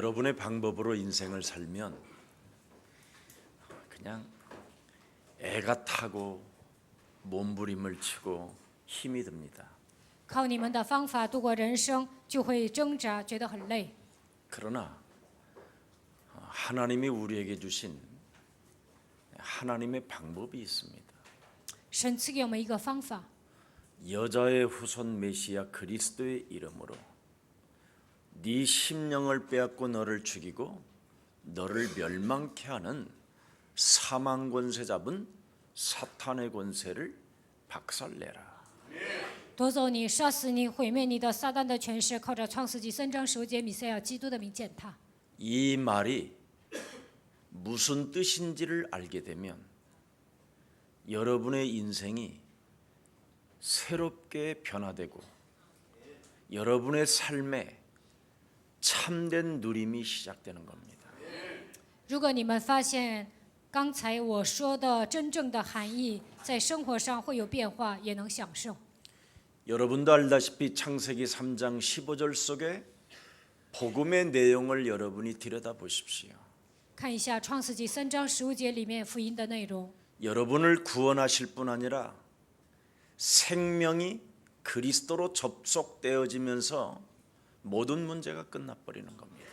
여러분의 방법으로 인생을 살면 그냥 애가 타고 몸부림을 치고 힘이 듭니다. 靠你们的方法度过人生，就会挣扎，觉得很累。 그러나 하나님이 우리에게 주신 하나님의 방법이 있습니다. 神赐给我们一个方法， 여자의 후손 메시아 그리스도의 이름으로 네 심령을 빼앗고 너를 죽이고 너를 멸망케 하는 사망 권세 잡은 사탄의 권세를 박살내라. 夺走你、杀死你、毁灭你的撒旦的权势，靠着创世纪3章15节米赛亚基督的名践踏。 이 말이 무슨 뜻인지를 알게 되면 여러분의 인생이 새롭게 변화되고 여러분의 삶에 참된 누림이 시작되는 겁니다. 如果你们发现刚才我说的真正的含义，在生活上会有变化，也能享受。 여러분도 알다시피 창세기 3장 15절 속에 복음의 내용을 여러분이 들여다보십시오. 看一下创世纪3章15节里面福音的内容。 여러분을 구원하실 뿐 아니라 생명이 그리스도로 접속되어지면서 모든 문제가 끝나버리는 겁니다.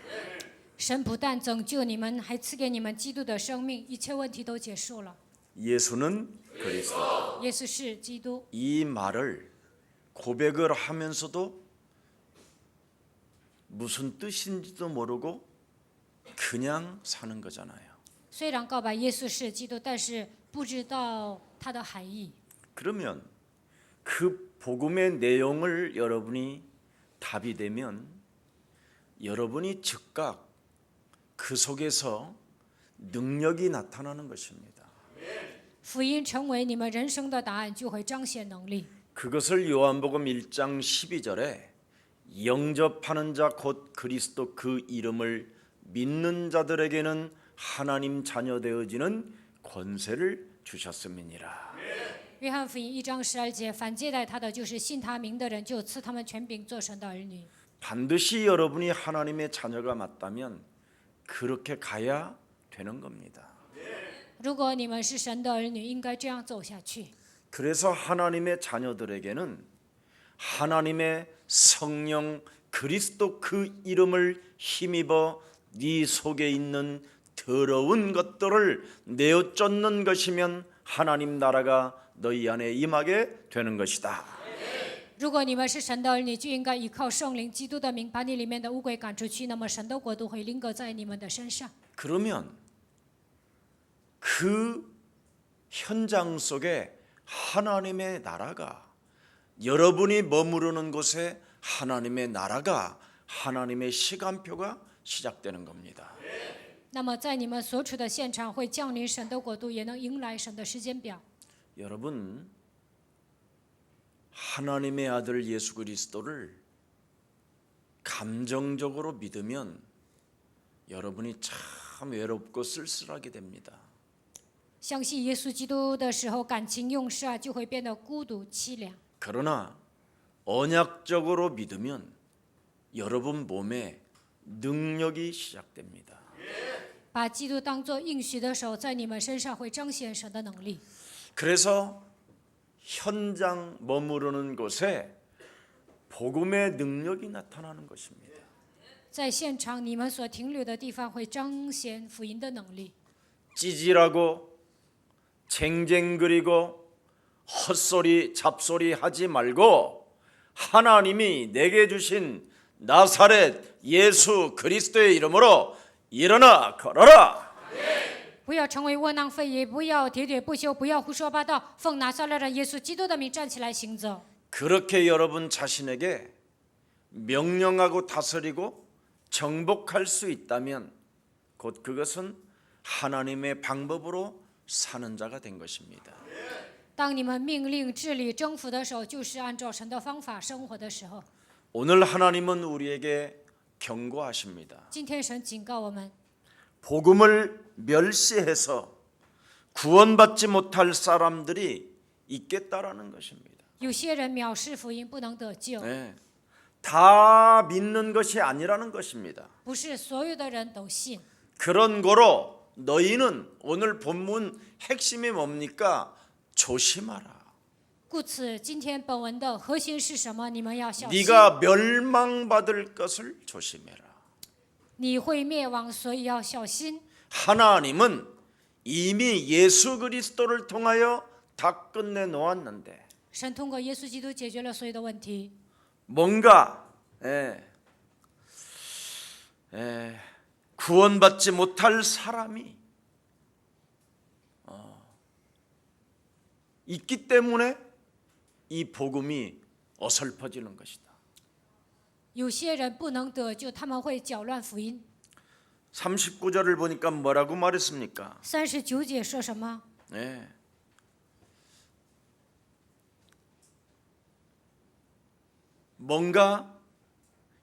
神不但拯救你们，还赐给你们基督的生命，一切问题都结束了。 예수는 그리스도. 耶稣是基督。 이 말을 고백을 하면서도 무슨 뜻인지도 모르고 그냥 사는 거잖아요. 虽然告白耶稣是基督，但是不知道它的含义。 그러면 그 복음의 내용을 여러분이 답이 되면 여러분이 즉각 그 속에서 능력이 나타나는 것입니다. 福音成为你们人生的答案，就会彰显能力。 그것을 요한복음 1장 12절에 영접하는 자 곧 그리스도 그 이름을 믿는 자들에게는 하나님 자녀 되어지는 권세를 주셨음이니라. 约翰福音1章12节，凡接待他的，就是信他名的人，就赐他们权柄，做神的儿女。 반드시 여러분이 하나님의 자녀가 맞다면 그렇게 가야 되는 겁니다. 如果你们是神的儿女，应该这样走下去。 그래서 하나님의 자녀들에게는 하나님의 성령 그리스도 그 이름을 힘입어 네 속에 있는 더러운 것들을 내어 쫓는 것이면 하나님 나라가 너희 안에 임하게 되는 것이다. 如果你们是神的儿女，就应该依靠圣灵基督的名，把你里面的污鬼赶出去，那么神的国度会临格在你们的身上。 그러면 그 현장 속에 하나님의 나라가 여러분이 머무르는 곳에 하나님의 나라가 하나님의 시간표가 시작되는 겁니다. 那么在你们所处的现场会降临神的国度，也能迎来神的时间表。 여러분 하나님의 아들 예수 그리스도를 감정적으로 믿으면 여러분이 참 외롭고 쓸쓸하게 됩니다. 相信耶稣基督的时候，感情用事啊，就会变得孤独凄凉。 그러나 언약적으로 믿으면 여러분 몸에 능력이 시작됩니다. 把基督当作应许的手，在你们身上会彰显神的能力。 그래서 현장 머무르는 곳에 복음의 능력이 나타나는 것입니다. 在现场，你们所停留的地方会彰显福音的能力。 찌질하고 쟁쟁그리고 헛소리 잡소리 하지 말고 하나님이 내게 주신 나사렛 예수 그리스도의 이름으로 일어나 걸어라. 不要成为窝囊废，也不要喋喋不休，不要胡说八道。奉拿撒勒人耶稣基督的名站起来行走。 그렇게 여러분 자신에게 명령하고 다스리고 정복할 수 있다면 곧 그것은 하나님의 방법으로 사는 자가 된 것입니다. 当你们命令、治理、征服的时候，就是按照神的方法生活的时候。 오늘 하나님은 우리에게 경고하십니다. 今天神警告我们， 복음을 멸시해서 구원받지 못할 사람들이 있겠다라는 것입니다. 有些人藐视福音，不能得救。 네. 다 믿는 것이 아니라는 것입니다. 不是所有的人都信。 그런 거로 너희는 오늘 본문 핵심이 뭡니까? 조심하라. 故此，今天本文的核心是什么？你们要小心。 네가 멸망받을 것을 조심해라. 你会灭亡，所以要小心。 하나님은 이미 예수 그리스도를 통하여 다 끝내 놓았는데 神通过耶稣基督解决了所有的问题。 뭔가 구원받지 못할 사람이 있기 때문에 이 복음이 어설퍼지는 것이다. 有些人不能得救，他们会搅乱福音。 39절을 보니까 뭐라고 말했습니까? 39节说什么？ 네. 뭔가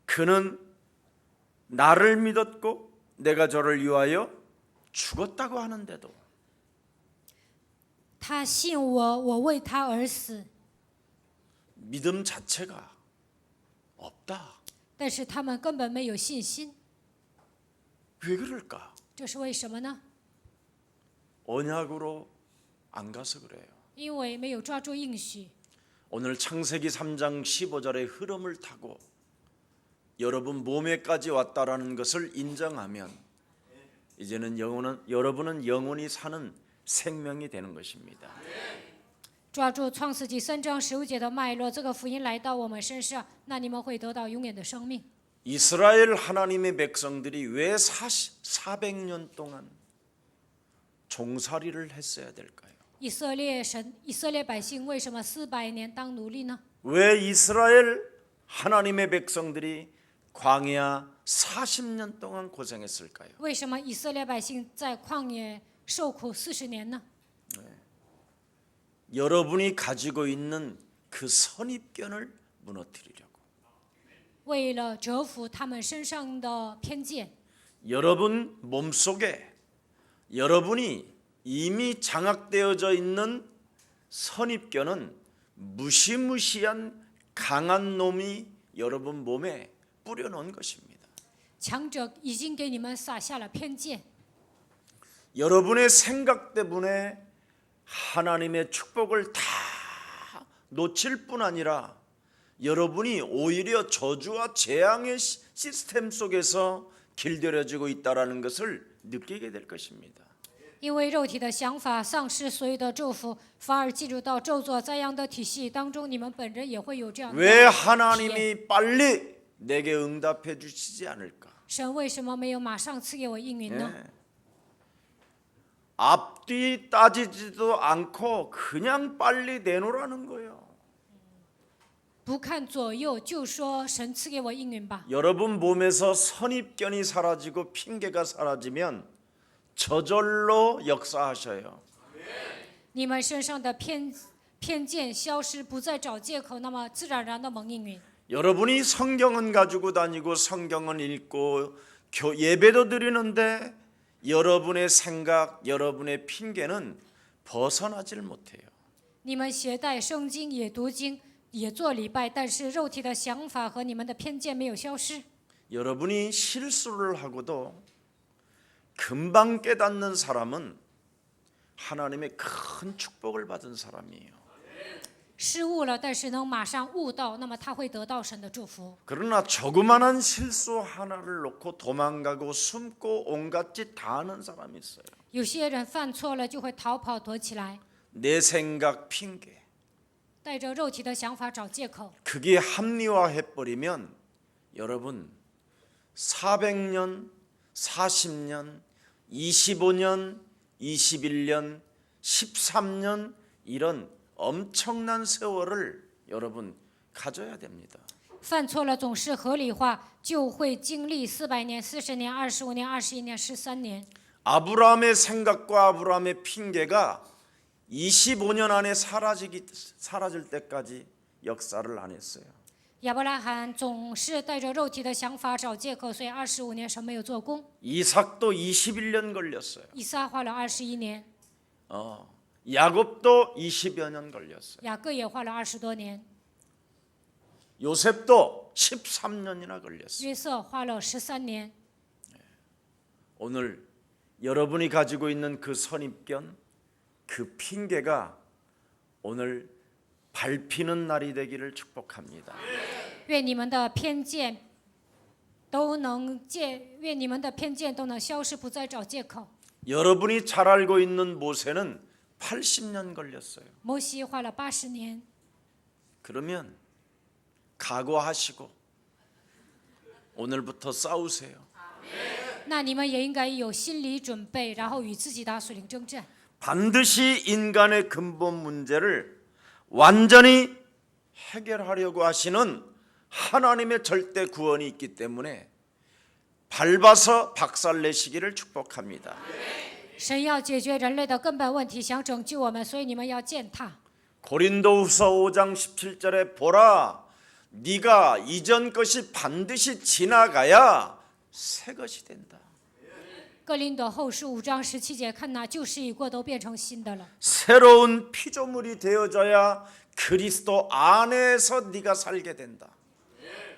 그는 나를 믿었고 내가 저를 위하여 죽었다고 하는데도 他信我，我为他而死。 믿음 자체가 없다. 但是他们根本没有信心， 왜 그럴까? 这是为什么呢？ 언약으로 안 가서 그래요. 因为没有抓住应许。 오늘 창세기 3장 15절의 흐름을 타고 여러분 몸에까지 왔다라는 것을 인정하면 이제는 여러분은 영원히 사는 생명이 되는 것입니다. 抓住创世纪3章15节的脉络，这个福音来到我们身上，那你们会得到永远的生命。 이스라엘 하나님의 백성들이 왜 400년 동안 종살이를 했어야 될까요? 以色列百姓为什么400年当奴隶呢？ 왜 이스라엘 하나님의 백성들이 광야 40년 동안 고생했을까요? 为什么以色列百姓在旷野受苦40年呢？ 여러분이 가지고 있는 그 선입견을 무너뜨리려고. 为了折服他们身上的偏见。 여러분 몸속에 여러분이 이미 장악되어져 있는 선입견은 무시무시한 강한 놈이 여러분 몸에 뿌려놓은 것입니다. 强者已经给你们撒下了偏见， 여러분의 생각 때문에 하나님의 축복을 다 놓칠 뿐 아니라 여러분이 오히려 저주와 재앙의 시스템 속에서 길들여지고 있다는 것을 느끼게 될 것입니다. 因为肉体的想法丧失所有的祝福，反而进入到咒诅灾殃的体系当中，你们本人也会有这样的 왜 体验。 하나님이 빨리 내게 응답해 주시지 않을까? 神为什么没有马上赐给我应允呢？ 앞뒤 따지지도 않고 그냥 빨리 내놓으라는 거예요. 不看左右就说神赐给我应允吧。 여러분 몸에서 선입견이 사라지고 핑계가 사라지면 저절로 역사하셔요. 你们身上的偏见消失，不再找借口，那么自然而然的蒙应允。 여러분이 성경은 가지고 다니고 성경은 읽고 예배도 드리는데 여러분의 생각, 여러분의 핑계는 벗어나질 못해요. 你们携带圣经，也读经，也做礼拜，但是肉体的想法和你们的偏见没有消失。 여러분이 실수를 하고도 금방 깨닫는 사람은 하나님의 큰 축복을 받은 사람이에요. 失误了，但是能马上悟到，那么他会得到神的祝福。 그러나 조그만한 실수 하나를 놓고 도망가고 숨고 온갖 짓 다 하는 사람이 있어요. 有些人犯错了就会逃跑躲起来， 내 생각 핑계. 带着肉体的想法找借口。 그게 합리화해버리면 여러분 400년, 40년, 25년, 21년, 13년 이런 엄청난 세월을 여러분 가져야 됩니다. 犯错了总是合理化，就会经历400年、40年、25年、21年、13年。 아브라함의 생각과 아브라함의 핑계가 25년 안에 사라질 때까지 역사를 안 했어요. 亚伯拉罕总是带着肉体的想法找借口，所以25年神没有做工。 이삭도 21년 걸렸어요. 以撒花了21年， 야곱도 20여 년 걸렸어요. 雅各也花了20多年。 요셉도 13년이나 걸렸어요. 约瑟花了13年。 오늘 여러분이 가지고 있는 그 선입견, 그 핑계가 오늘 밟히는 날이 되기를 축복합니다. 愿你们的偏见都能愿你们的偏见都能消失，不再找借口。 여러분이 잘 알고 있는 모세는 80년 걸렸어요. 摩西花了80年， 그러면 각오하시고 오늘부터 싸우세요. 那你们也应该有心理准备，然后与自己打属灵征战。 반드시 인간의 근본 문제를 완전히 해결하려고 하시는 하나님의 절대 구원이 있기 때문에 밟아서 박살내시기를 축복합니다. 神要解决人类的根本问题，想拯救我们，所以你们要践踏。 고린도후서 5장 17절에 보라 네가 이전 것이 반드시 지나가야 새 것이 된다. 哥林多后书5章17节，看哪，旧事已过，都变成新的了。 새로운 피조물이 되어져야 그리스도 안에서 네가 살게 된다.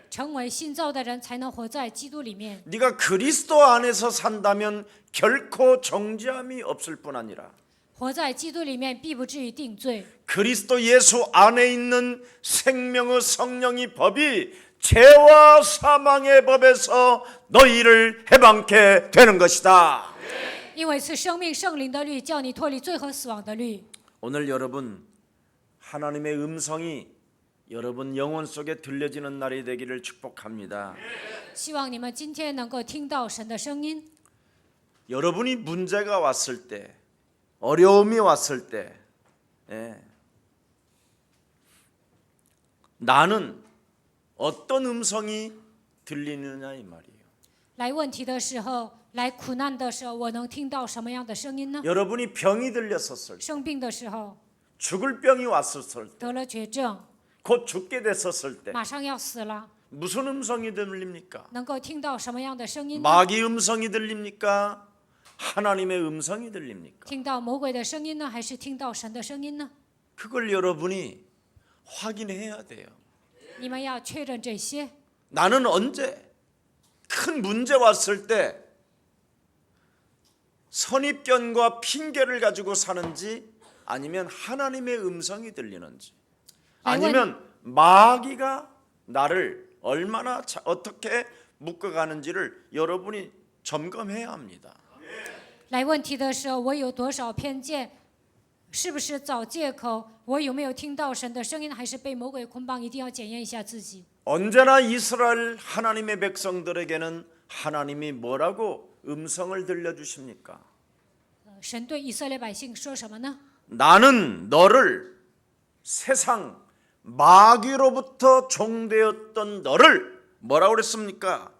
成为新造的人，才能活在基督里面。 네가 그리스도 안에서 산다면 결코 정죄함이 없을 뿐 아니라 活在基督里面，必不至于定罪。 그리스도 예수 안에 있는 생명의 성령의 법이 죄와 사망의 법에서 너희를 해방케 되는 것이다. 因为是生命圣灵的律，叫你脱离罪和死亡的律。 오늘 여러분 하나님의 음성이 여러분 영혼 속에 들려지는 날이 되기를 축복합니다. 希望你们今天能够听到神的声音。 여러분이 문제가 왔을 때, 어려움이 왔을 때, 나는 어떤 음성이 들리느냐 이 말이에요. 来问题的时候，来苦难的时候，我能听到什么样的声音呢？ 여러분이 병이 들렸었을 때, 生病的时候， 죽을 병이 왔었을 때, 得了绝症， 곧 죽게 됐었을 때 马上要死了， 무슨 음성이 들립니까? 能够听到什么样的声音呢？ 마귀 음성이 들립니까? 하나님의 음성이 들립니까? 听到魔鬼的声音呢，还是听到神的声音呢？ 그걸 여러분이 확인해야 돼요. 你们要确认这些。 나는 언제 큰 문제 왔을 때 선입견과 핑계를 가지고 사는지 아니면 하나님의 음성이 들리는지 아니면 마귀가 나를 얼마나 어떻게 묶어가는지를 여러분이 점검해야 합니다. 来问题的时候，我有多少偏见？是不是找借口？我有没有听到神的声音？还是被魔鬼捆绑？一定要检验一下自己。 언제나 이스라엘 하나님의 백성들에게는 하나님이 뭐라고 음성을 들려주십니까? 神对以色列百姓说什么呢？ 나는 너를 세상 마귀로부터 종되었던 너를 뭐라고 그랬습니까?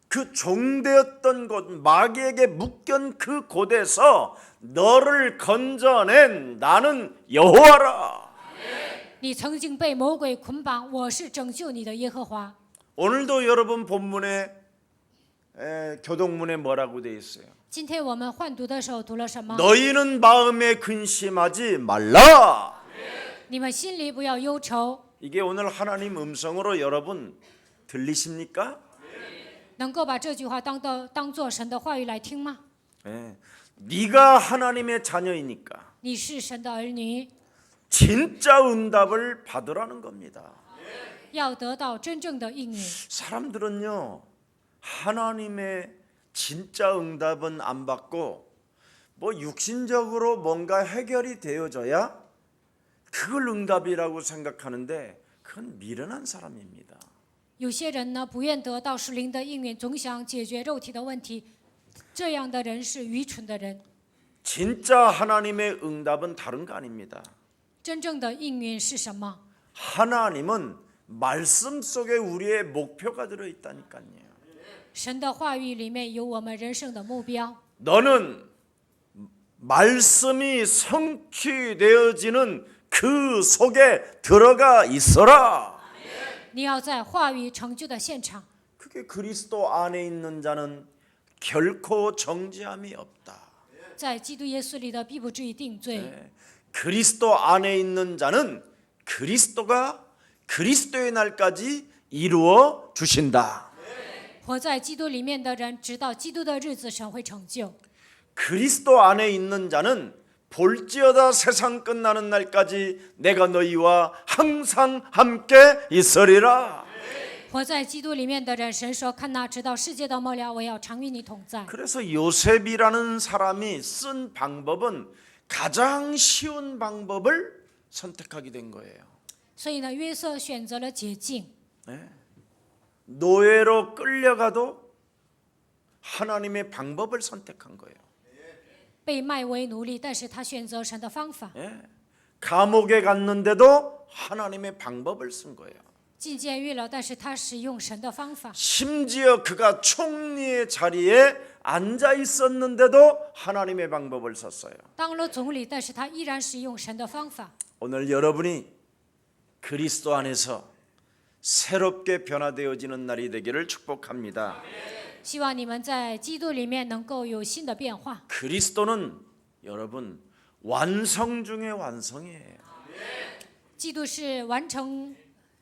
그 종되었던 곳 마귀에게 묶연 그 곳에서 너를 건져낸 나는 여호와라. 你曾经被魔鬼捆绑，我是拯救你的耶和华。 오늘도 여러분 본문에 교동문에 뭐라고 돼 있어요? 今天我们换读的时候读了什么？ 너희는 마음에 근심하지 말라. 你们心里不要忧愁。 이게 오늘 하나님 음성으로 여러분 들리십니까? 能够把这句话当作神的话语来听吗？ 네가 하나님의 자녀이니까 你是神的儿女， 진짜 응답을 받으라는 겁니다. 要得到真正的应允。 사람들은요 하나님의 진짜 응답은 안 받고 뭐 육신적으로 뭔가 해결이 되어져야 그걸 응답이라고 생각하는데 그건 미련한 사람입니다. 有些人呢，不愿得到属灵的应允，总想解决肉体的问题，这样的人是愚蠢的人。 진짜 하나님의 응답은 다른 거 아닙니다. 真正的应允是什么？ 하나님은 말씀 속에 우리의 목표가 들어있다니까요. 神的话语里面有我们人生的目标。 너는 말씀이 성취되어지는 그 속에 들어가 있어라. 你要在话语成就的现场。 그게 그리스도 안에 있는 자는 결코 정죄함이 없다. 在基督耶稣里的必不至于定罪。 그리스도 안에 있는 자는 그리스도가 그리스도의 날까지 이루어 주신다. 活在基督里面的人，直到基督的日子，神会成就。 그리스도 안에 있는 자는 볼지어다 세상 끝나는 날까지 내가 너희와 항상 함께 있으리라. 活在基督里面的人，神说：“看哪，直到世界的末了，我要常与你同在。” 그래서 요셉이라는 사람이 쓴 방법은 가장 쉬운 방법을 선택하게 된 거예요. 所以呢，约瑟选择了捷径。 노예로 끌려가도 하나님의 방법을 선택한 거예요. 被卖为奴隶，但是他选择神的方法。 감옥에 갔는데도 하나님의 방법을 쓴 거예요. 进监狱了，但是他使用神的方法。 심지어 그가 총리의 자리에 앉아 있었는데도 하나님의 방법을 썼어요. 当了总理，但是他依然使用神的方法。 오늘 여러분이 그리스도 안에서 새롭게 변화되어지는 날이 되기를 축복합니다. 希望你们在基督里面能够有新的变化。 그리스도는 여러분 완성 중의 완성이에요. 基督是完成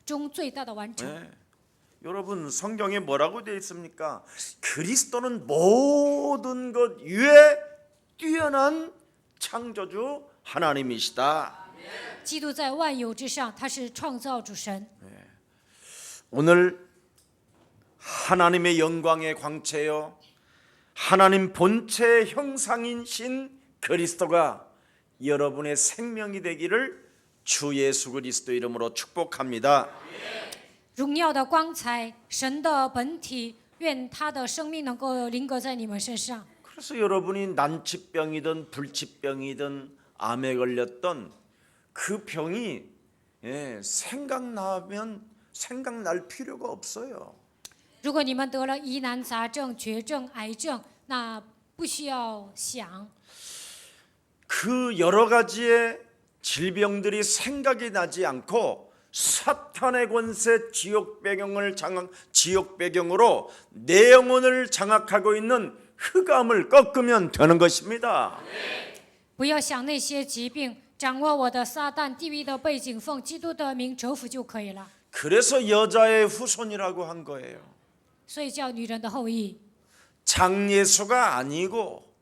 中最大的完成。 여러분 성경에 뭐라고 되어 있습니까? 그리스도는 모든 것 위에 뛰어난 창조주 하나님이시다. 基督在万有之上，他是创造主神。 오늘 하나님의 영광의 광채요, 하나님 본체의 형상이신 그리스도가 여러분의 생명이 되기를 주 예수 그리스도 이름으로 축복합니다. 荣耀的光彩，神的本体，愿他的生命能够临格在你们身上。 그래서 여러분이 난치병이든 불치병이든 암에 걸렸던 그 병이 생각날 필요가 없어요. 如果你们得了疑难杂症、绝症、癌症，那不需要想， 그 여러 가지의 질병들이 생각이 나지 않고 사탄의 권세 지옥 배경으로 내 영혼을 장악하고 있는 흑암을 꺾으면 되는 것입니다. 不要想那些疾病，掌握我的撒旦地狱的背景，奉基督的名折服就可以了。 그래서 여자의 후손이라고 한 거예요. 所以叫女人的后裔， 장예수가 아니고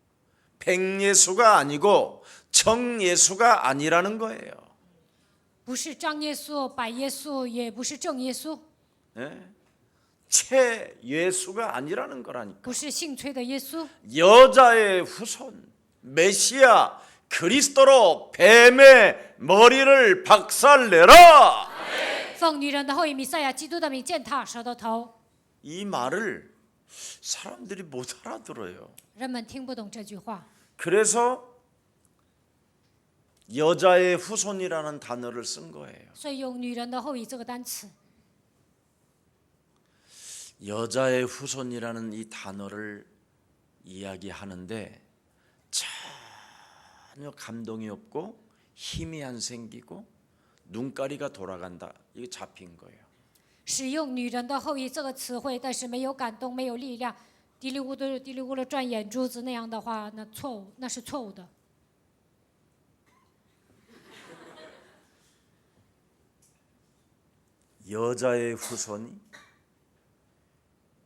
백예수가 아니고 정예수가 아니라는 거예요. 不是张耶稣、百耶稣，也不是正耶稣， 최예수가 아니라는 거라니까. 不是姓崔的耶稣， 여자의 후손 메시아 그리스도로 뱀의 머리를 박살내라. 奉女人的后裔弥赛亚基督的名践踏蛇的头。 이 말을 사람들이 못 알아들어요. 人们听不懂这句话， 그래서 여자의 후손이라는 단어를 쓴 거예요. 所以用女人的后裔这个单词。 여자의 후손이라는 이 단어를 이야기하는데 전혀 감동이 없고 힘이 안 생기고 눈가리가 돌아간다. 이게 잡힌 거예요. 使用女人的后裔这个词汇，但是没有感动，没有力量，嘀里咕噜的转眼珠子那样的话，那错误，那是错误的。 여자의 후손이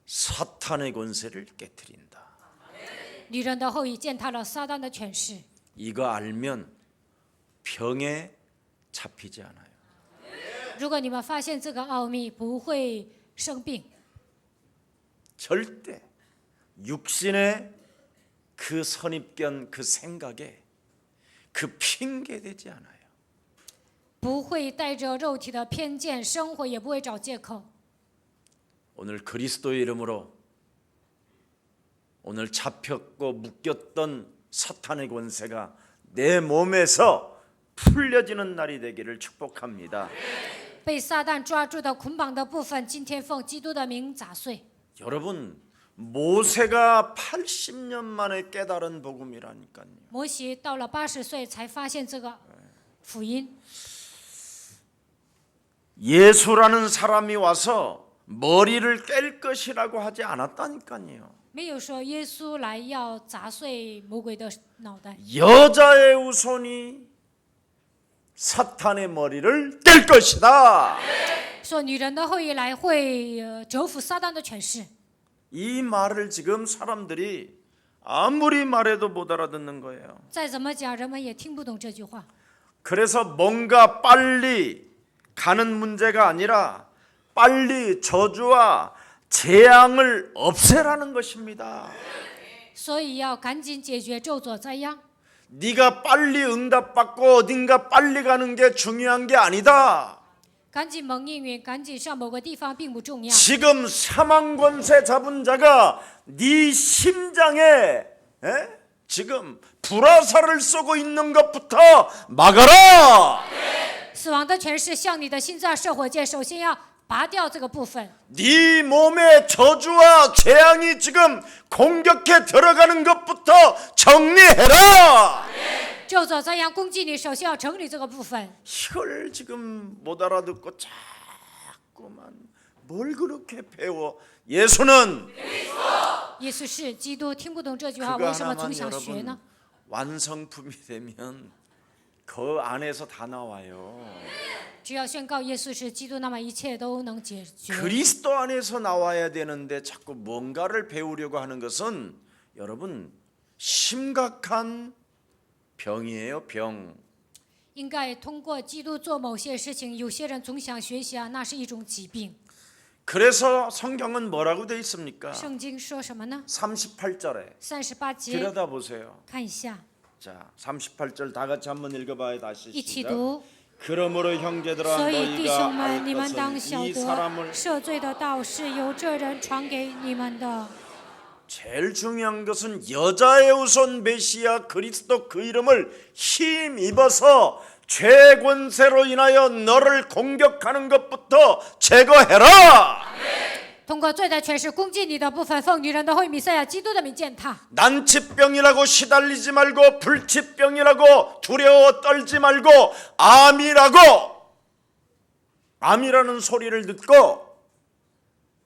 사탄의 권세를 깨뜨린다. 女人的后裔践踏了撒旦的权势， 이거 알면 병에 잡히지 않아요. 如果你们发现这个奥秘，不会生病， 절대 육신의 그 선입견 그 생각에 그 핑계 되지 않아요. 不会带着肉体的偏见生活，也不会找借口。 오늘 그리스도의 이름으로 오늘 잡혔고 묶였던 사탄의 권세가 내 몸에서 풀려지는 날이 되기를 축복합니다. 被撒旦抓住的捆绑的部分，今天奉基督的名砸碎。 여러분 모세가 80년 만에 깨달은 복음이라니까요. 摩西到了80岁才发现这个福音。 예수라는 사람이 와서 머리를 깰 것이라고 하지 않았다니까요. 没有说耶稣来要砸碎魔鬼的脑袋， 여자의 후손이 사탄의 머리를 뗄 것이다. 说女人的后裔来会折服撒旦的权势。 이 말을 지금 사람들이 아무리 말해도 못 알아듣는 거예요. 再怎么讲，人们也听不懂这句话。 그래서 뭔가 빨리 가는 문제가 아니라 빨리 저주와 재앙을 없애라는 것입니다. 所以要赶紧解决咒诅灾殃。 네가 빨리 응답받고 어딘가 빨리 가는 게 중요한 게 아니다. 赶紧蒙应允，赶紧上某个地方并不重要。 지금 사망 권세 잡은 자가 네 심장에 지금 불화살을 쏘고 있는 것부터 막아라. 死亡的权势向你的心脏射火箭，首先要拔掉这个部分。 네 몸에 저주와 재앙이 지금 공격해 들어가는 것부터 정리해라. 咒诅灾殃攻击你，首先要整理这个部分。 이걸 지금 못 알아듣고 자꾸만 뭘 그렇게 배워. 예수는 耶稣是基督，听不懂这句话， 그거 为什么 하나만 总想学呢？ 여러분 완성품이 되면 그 안에서 다 나와요. 只要宣告耶稣是基督，那么一切都能解决。 그리스도 안에서 나와야 되는데 자꾸 뭔가를 배우려고 하는 것은 여러분 심각한 병이에요. 병. 应该通过基督做某些事情，有些人总想学习啊，那是一种疾病。 그래서 성경은 뭐라고 돼 있습니까? 圣经说什么呢？ 38절에 38节， 들여다보세요. 看一下， 자, 38절 다 같이 한번 읽어봐요. 다시 一起 시작. 读。 그러므로 형제들아 所以弟 너희가 兄们， 알 你们当 것은 晓 이 得， 사람을 赦罪的道是由这人传给你们的。 제일 중요한 것은 여자의 우선 메시아 그리스도 그 이름을 힘입어서 죄권세로 인하여 너를 공격하는 것부터 제거해라. 通过罪的权势攻击你的部分，奉女人的后裔弥赛亚基督的名践踏。 난치병이라고 시달리지 말고 불치병이라고 두려워 떨지 말고 암이라는 소리를 듣고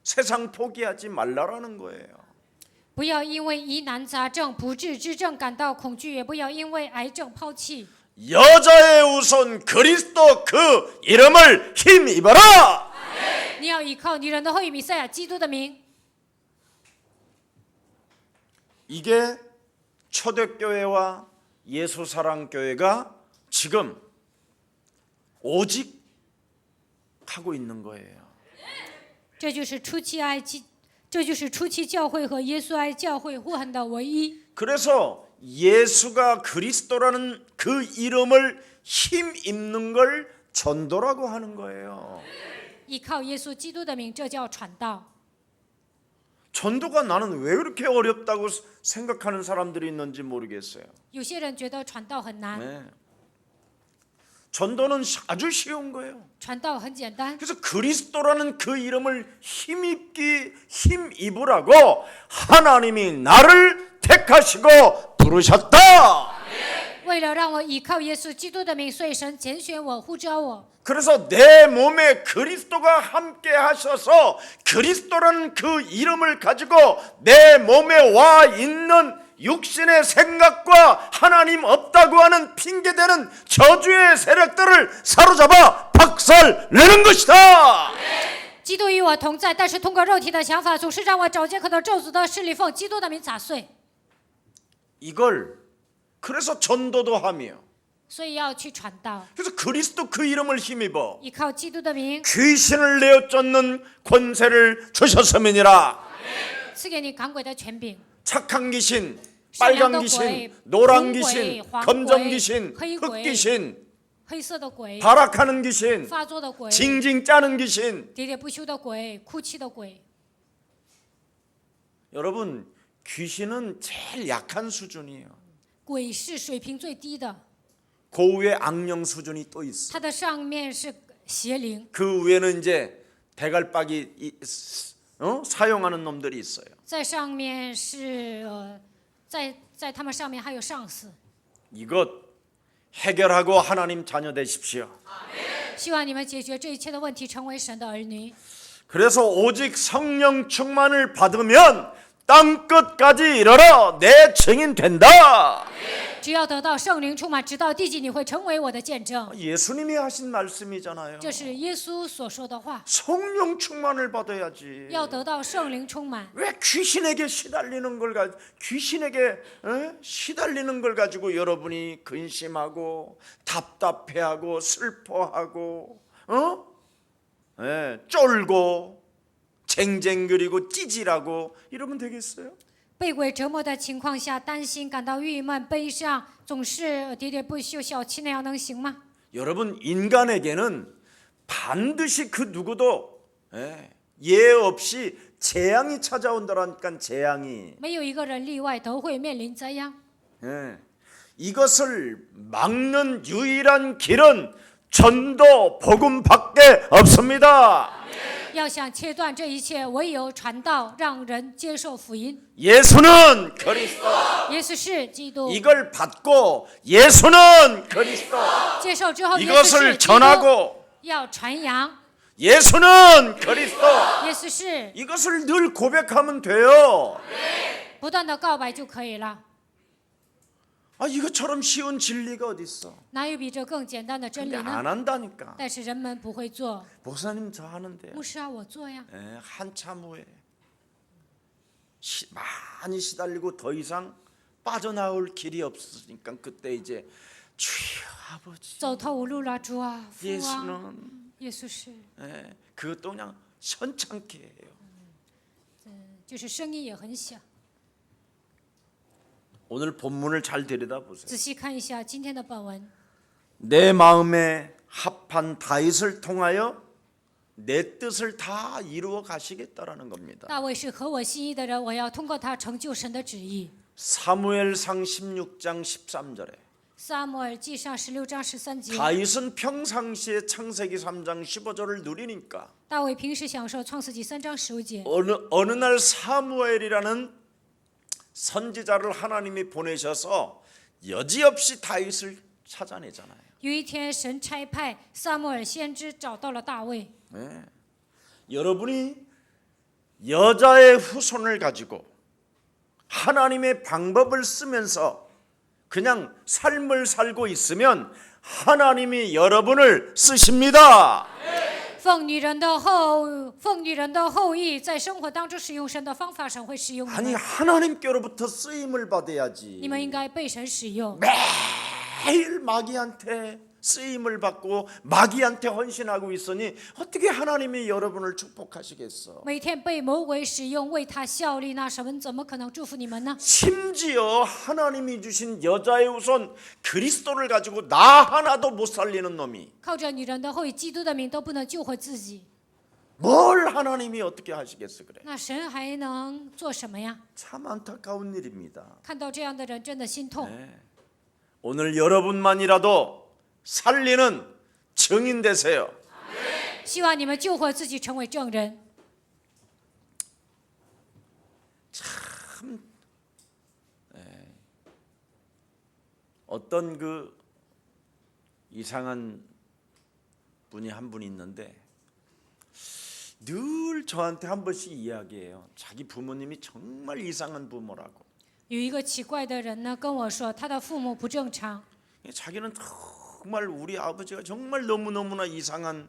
세상 포기하지 말라라는 거예요. 不要因为疑难杂症、不治之症感到恐惧，也不要因为癌症抛弃。 여자의 우선 그리스도 그 이름을 힘입어라. 你要依靠女人的后裔弥赛亚基督的名。 이게 초대교회와 예수사랑교회가 지금 오직 하고 있는 거예요. 这就是初期教会和耶稣爱教会互恨的唯一。 그래서 예수가 그리스도라는 그 이름을 힘입는 걸 전도라고 하는 거예요. 依靠耶稣基督的名，这叫传道。 전도가 나는 왜 그렇게 어렵다고 생각하는 사람들이 있는지 모르겠어요. 有些人觉得传道很难， 네. 전도는 아주 쉬운 거예요. 传道很简单。 그래서 그리스도라는 그 이름을 힘입으라고 하나님이 나를 택하시고 부르셨다. 为了让我依靠耶稣基督的名，所以神拣选我，呼召我。 그래서 내 몸에 그리스도가 함께 하셔서 그리스도라는 그 이름을 가지고 내 몸에 와 있는 육신의 생각과 하나님 없다고 하는 핑계대는 저주의 세력들을 사로잡아 박살내는 것이다. 基督与我同在，但是通过肉体的想法，总是让我找借口的咒诅的势力，奉基督的名砸碎。 이걸 그래서 전도도 하며 所以要去传道， 그래서 그리스도 그 이름을 힘입어 依靠基督的名， 귀신을 내어 쫓는 권세를 주셨음이니라. 赐给你赶鬼的权柄。 착한 귀신, 빨간 귀신, 노란 귀신, 검정 귀신, 흑 귀신, 黑色的鬼， 발악하는 귀신, 发作的鬼， 징징 짜는 귀신. 喋喋不休的鬼，哭泣的鬼。 여러분, 귀신은 제일 약한 수준이에요. 鬼是水平最低的， 그 위에 악령 수준이 또 있어. 它的上面是邪灵， 그 위에는 이제 대갈박이 사용하는 놈들이 있어요. 在上面是在他们上面还有上司。 이것 해결하고 하나님 자녀 되십시오. 希望你们解决这一切的问题，成为神的儿女。 그래서 오직 성령 충만을 받으면 땅 끝까지 이르러 내 증인 된다. 只要得到圣灵充满，直到地极，你会成为我的见证。 예수님이 하신 말씀이잖아요. 这是耶稣所说的话， 성령 충만을 받아야지. 要得到圣灵充满。 왜 귀신에게 시달리는 걸 귀신에게 시달리는 걸 가지고 여러분이 근심하고 답답해하고 슬퍼하고 쫄고 쟁쟁거리고 찌질하고 이러면 되겠어요? 被鬼折磨的情况下，担心、感到郁闷、悲伤，总是喋喋不休、小气，那样能行吗？ 여러분 인간에게는 반드시 그 누구도 예 없이 재앙이 찾아온다라니까 재앙이 没有一个人例外，都会面临灾殃。 이것을 막는 유일한 길은 전도 복음밖에 없습니다. 要想切断这一切，唯有传道，让人接受福音。 예수는 그리스도. 耶稣是基督， 이걸 받고 예수는 그리스도. 接受之后，耶稣 이것을 是基督， 전하고 要传扬。 예수는 그리스도. 耶稣是， 이것을 늘 고백하면 돼요. 不断的告白就可以了。 이것처럼 쉬운 진리가 어디 있어? 哪有比这更简单的真 근데 理呢？ 안 한다니까. 但是人们不会做。 목사님 저 하는데요. 牧师啊，我做呀。 한참 후에 많이 시달리고 더 이상 빠져나올 길이 없으니까 그때 이제 주여 아버지 走投无路了，主啊，父啊， 예수는 耶稣是， 그것도 그냥 현창케 해요. 就是声音也很小。 오늘 본문을 잘 들여다보세요. 仔细看一下今天的本文， 내 마음에 합한 다윗을 통하여 내 뜻을 다 이루어 가시겠다라는 겁니다. 大卫是合我心意的人，我要通过他成就神的旨意。 사무엘상 16장 13절에 撒母耳记上16章13节， 다윗은 평상시에 창세기 3장 15절을 누리니까 大卫平时享受创世纪3章15节。 어느 날 사무엘이라는 선지자를 하나님이 보내셔서 여지없이 다윗을 찾아내잖아요. 有一天，神差派撒母耳先知找到了大卫。 여러분이 여자의 후손을 가지고 하나님의 방법을 쓰면서 그냥 삶을 살고 있으면 하나님이 여러분을 쓰십니다. 奉女人的后裔，在生活当中使用神的方法，神会使用你 아니 们。 하나님께로부터 쓰임을 받아야지. 你们应该被神使用， 매일 마귀한테 쓰임을 받고 마귀한테 헌신하고 있으니 어떻게 하나님이 여러분을 축복하시겠어? 每天被魔鬼使用，为他效力，那神怎么可能祝福你们呢？ 심지어 하나님이 주신 여자의 후손 그리스도를 가지고 나 하나도 못 살리는 놈이 靠着女人的后裔，基督的名都不能救活自己， 뭘 하나님이 어떻게 하시겠어 그래? 那神还能做什么呀？ 참 안타까운 일입니다. 看到这样的人，真的心痛。 오늘 여러분만이라도 살리는 증인 되세요. 希望你们救活自己，成为证人。 어떤 그 이상한 분이 한 분 있는데 늘 저한테 한 번씩 이야기해요. 자기 부모님이 정말 이상한 부모라고. 有一个奇怪的人呢，跟我说他的父母不正常， 자기는 정말 우리 아버지가 정말 너무너무나 이상한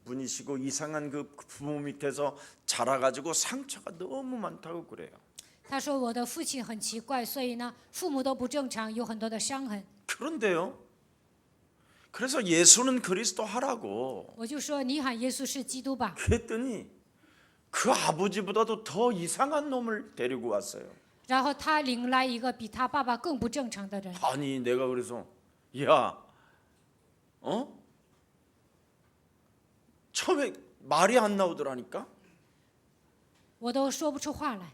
분이시고 이상한 그 부모 밑에서 자라가지고 상처가 너무 많다고 그래요. 他说我的父亲很奇怪，所以呢，父母都不正常，有很多的伤痕。 그런데요. 그래서 예수는 그리스도 하라고 我就说你喊耶稣是基督吧。 그랬더니 그 아버지보다도 더 이상한 놈을 데리고 왔어요. 然后他领来一个比他爸爸更不正常的人。 아니 내가 그래서 야, 처음에 말이 안 나오더라니까. 我都说不出话来。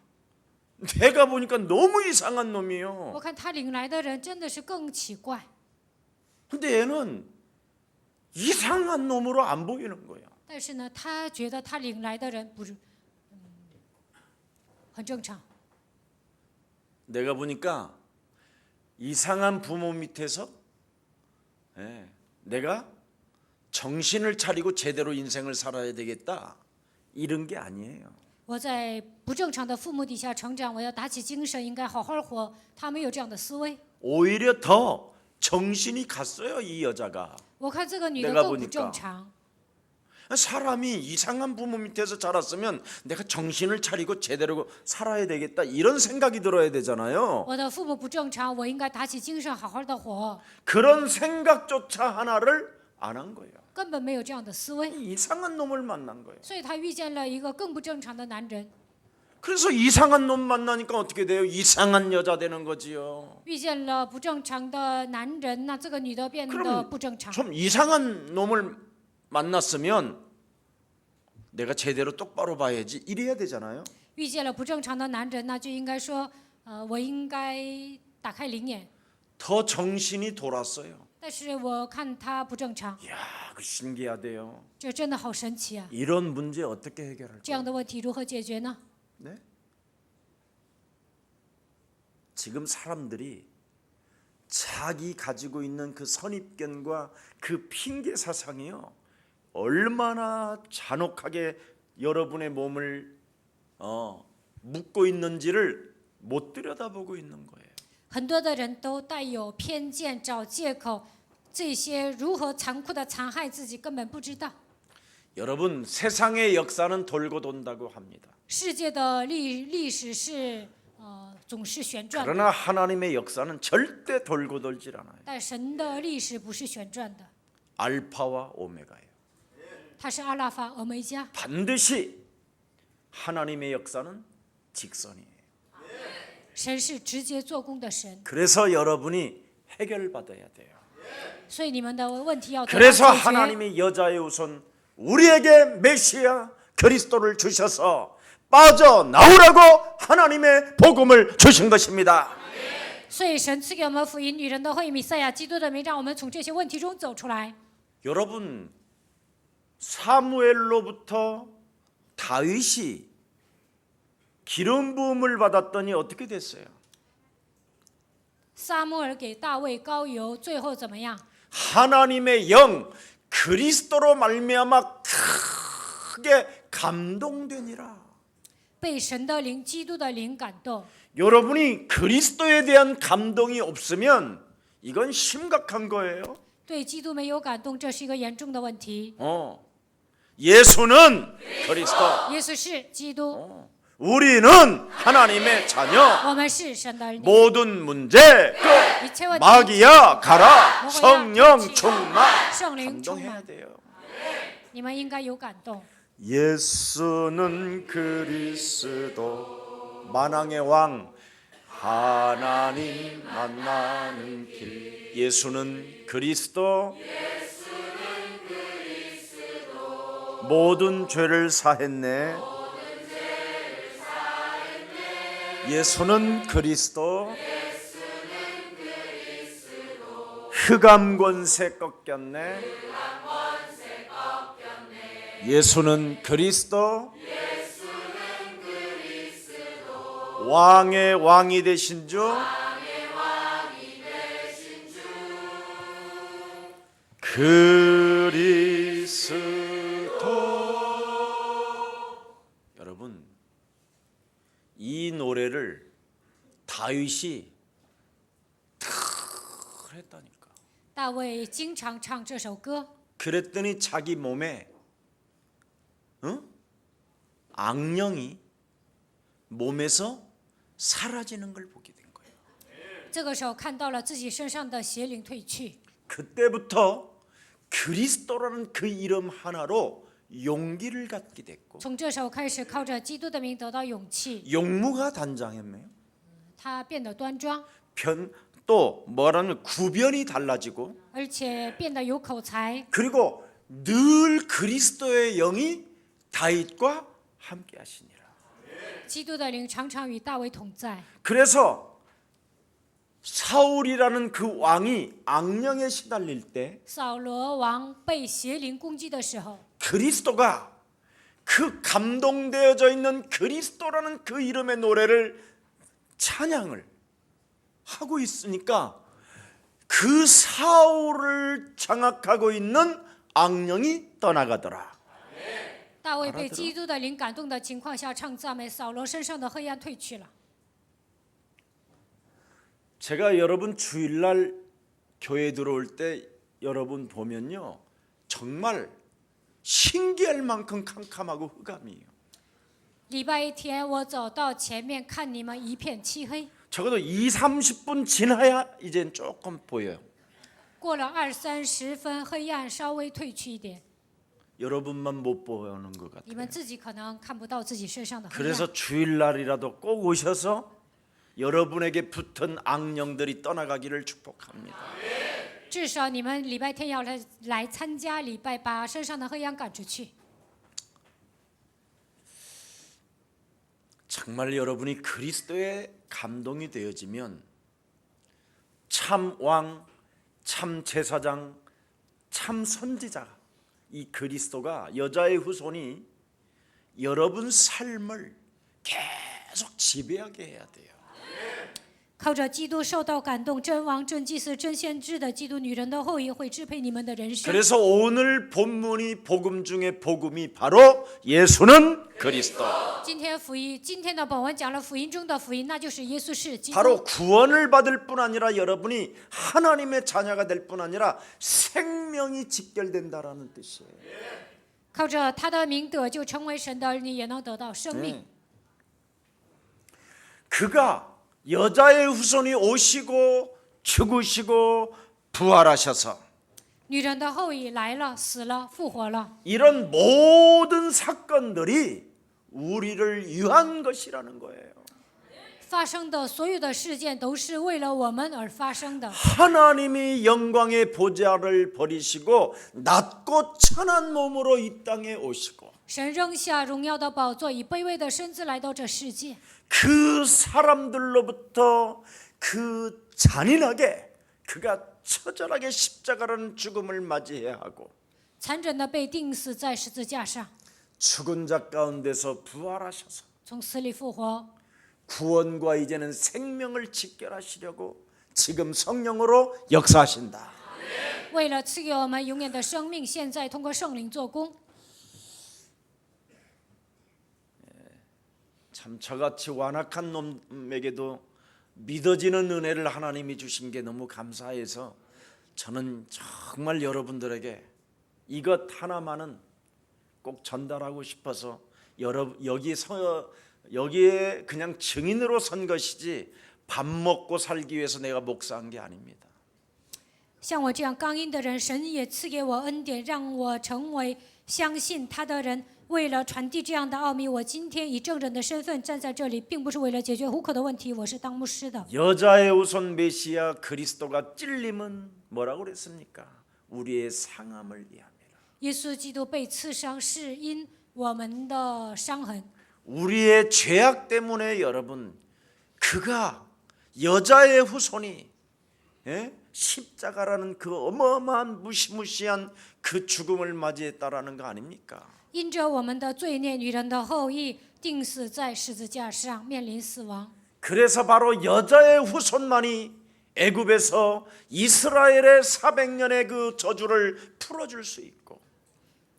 내가 보니까 너무 이상한 놈이에요. 我看他领来的人真的是更奇怪， 근데 얘는 이상한 놈으로 안 보이는 거야. 但是呢，他觉得他领来的人不是，很正常。 내가 보니까 이상한 부모 밑에서 내가 정신을 차리고 제대로 인생을 살아야 되겠다 이런 게 아니에요. 我在不正常的父母底下成长，我要打起精神，应该好好活。他没有这样的思维。 오히려 더 정신이 갔어요. 이 여자가. 我看这个女的 내가 更不 보니까 正常。 사람이 이상한 부모 밑에서 자랐으면 내가 정신을 차리고 제대로 살아야 되겠다 이런 생각이 들어야 되잖아요. 我的父母不正常，我应该打起精神，好好的活。 그런 생각조차 하나를 안 한 거예요. 根本没有这样的思维， 이상한 놈을 만난 거예요. 所以她遇见了一个更不正常的男人。 그래서 이상한 놈 만나니까 어떻게 돼요? 이상한 여자 되는 거지요. 遇见了不正常的男人，那这个女的变得 그럼 不正常。 좀 이상한 놈을 만났으면 내가 제대로 똑바로 봐야지 이래야 되잖아요. 遇见了不正常的男人，那就应该说，我应该打开灵眼。 더 정신이 돌았어요. 但是我看他不正常， 이야, 그 신기하대요. 这真的好神奇啊！ 이런 문제 어떻게 해결할까요? 这样的问题如何解决呢？ 네? 지금 사람들이 자기 가지고 있는 그 선입견과 그 핑계 사상이요 얼마나 잔혹하게 여러분의 몸을 묶고 있는지를 못 들여다보고 있는 거예요. 很多的人都带有偏见，找借口，这些如何残酷的残害自己，根本不知道。 여러분 세상의 역사는 돌고 돈다고 합니다. 世界的历史是总是旋转的， 그러나 하나님의 역사는 절대 돌고 돌질 않아요. 但神的历史不是旋转的， 알파와 오메가예요. 它是阿拉法、俄梅加。 반드시 하나님의 역사는 직선이에요. 神是直接做工的神， 그래서 여러분이 해결받아야 돼요. 所以你们的问题要得到 그래서 解决。 하나님이 여자의 우선 우리에게 메시아 그리스도를 주셔서 빠져나오라고 하나님의 복음을 주신 것입니다. 所以神赐给我们福音，女人的会弥赛亚基督的名，让我们从这些问题中走出来。 여러분 사무엘로부터 다윗이 기름 부음을 받았더니 어떻게 됐어요? 撒母耳给大卫膏油，最后怎么样？ 하나님의 영 그리스도로 말미암아 크게 감동되니라. 被神的灵、基督的灵感动。 여러분이 그리스도에 대한 감동이 없으면 이건 심각한 거예요. 对基督没有感动，这是一个严重的问题。 예수는 그리스도. 耶稣是基督， 우리는 하나님의 자녀. 我们是神的儿女。 모든 문제 끝. 一切问题， 마귀야 가라. 성령 충만. 圣灵充 감동해야 满， 돼요. 你们应该有感动。 예수는 그리스도 만왕의 왕 하나님 만나는 길. 예수는 그리스도 모든 죄를 사했네. 예수는 그리스도 흑암 권세 꺾였네. 예수는 그리스도 왕의 왕이 되신 주 그리스도. 여러분 이 노래를 다윗이 탁 했다니까. 大卫经常唱这首歌， 그랬더니 자기 몸에 악령이 몸에서 사라지는 걸 보게 된 거예요. 这个时候看到了自己身上的邪灵退去。 그때부터 그리스도라는 그 이름 하나로 용기를 갖게 됐고 从这时候开始，靠着基督的名得到勇气， 용무가 단장했네요. 他变得端庄， 또 뭐라면 구변이 달라지고 而且变得有口才， 그리고 늘 그리스도의 영이 다윗과 함께 하시니라. 基督的灵常常与大卫同在。 그래서 사울이라는 그 왕이 악령에 시달릴 때 扫罗王被邪灵攻击的时候， 그리스도가 그 감동되어져 있는 그리스도라는 그 이름의 노래를 찬양을 하고 있으니까 그 사울을 장악하고 있는 악령이 떠나가더라. 大卫被 알아들어? 基督的灵感动的情况下唱赞美，扫罗身上的黑暗退去了。 제가 여러분 주일날 교회 들어올 때 여러분 보면요, 정말 신기할 만큼 캄캄하고 흑암이에요. 礼拜一天，我走到前面看你们一片漆黑， 적어도 20-30분 지나야 이젠 조금 보여요. 过了20-30分，黑暗稍微退去一点， 여러분만 못 보는 것 你们 같아요. 自己可能看不到自己身上的黑暗。 그래서 주일날이라도 꼭 오셔서 여러분에게 붙은 악령들이 떠나가기를 축복합니다. 至少你们礼拜天要来参加礼拜，把身上的黑暗赶出去。 정말 여러분이 그리스도의 감동이 되어지면 참 왕, 참 제사장, 참 선지자, 이 그리스도가 여자의 후손이 여러분 삶을 계속 지배하게 해야 돼요. 靠着基督受到感动，真王、真祭司、真先知的基督女人的后裔会支配你们的人生。 그래서 오늘 본문이 복음 중에 복음이 바로 예수는 그리스도. 今天的本文讲了福音中的福音，那就是耶稣是基督。 바로 구원을 받을 뿐 아니라 여러분이 하나님의 자녀가 될 뿐 아니라 생명이 직결된다라는 뜻이에요. 靠着他的名得就成为神的儿女，也能得到生命。 그가 여자의 후손이 오시고 죽으시고 부활하셔서 女人的后裔来了，死了，复活了。 이런 모든 사건들이 우리를 위한 것이라는 거예요. 发生的所有的事件都是为了我们而发生的。 하나님이 영광의 보좌를 버리시고 낮고 천한 몸으로 이 땅에 오시고 神扔下荣耀的宝座，以卑微的身子来到这世界。 그 사람들로부터 그 잔인하게 그가 처절하게 십자가라는 죽음을 맞이해야 하고 残忍的被钉死在十字架上， 죽은 자 가운데서 부활하셔서 从死里复活， 구원과 이제는 생명을 직결하시려고 지금 성령으로 역사하신다. 为了赐给我们永远的生命，现在通过圣灵做工。 참 저같이 완악한 놈에게도 믿어지는 은혜를 하나님이 주신 게 너무 감사해서 저는 정말 여러분들에게 이것 하나만은 꼭 전달하고 싶어서 여기에 그냥 증인으로 선 것이지 밥 먹고 살기 위해서 내가 목사한 게 아닙니다. 像我这样刚硬的人，神也赐给我恩典，让我成为相信他的人。为了传递这样的奥秘，我今天以证人的身份站在这里，并不是为了解决糊口的问题，我是当牧师的。 여자의 후손 메시아 그리스도가 찔림은 뭐라고 그랬습니까? 우리의 상함을 위함이라. 耶稣基督被刺伤，是因我们的伤痕。 우리의 죄악 때문에 여러분 그가 여자의 후손이 십자가라는 그 어마어마한 무시무시한 그 죽음을 맞이했다라는 거 아닙니까? 因着我们的罪孽，女人的后裔钉死在十字架上，面临死亡。 그래서 바로 여자의 후손만이 애굽에서 이스라엘의 400년의 그 저주를 풀어줄 수 있고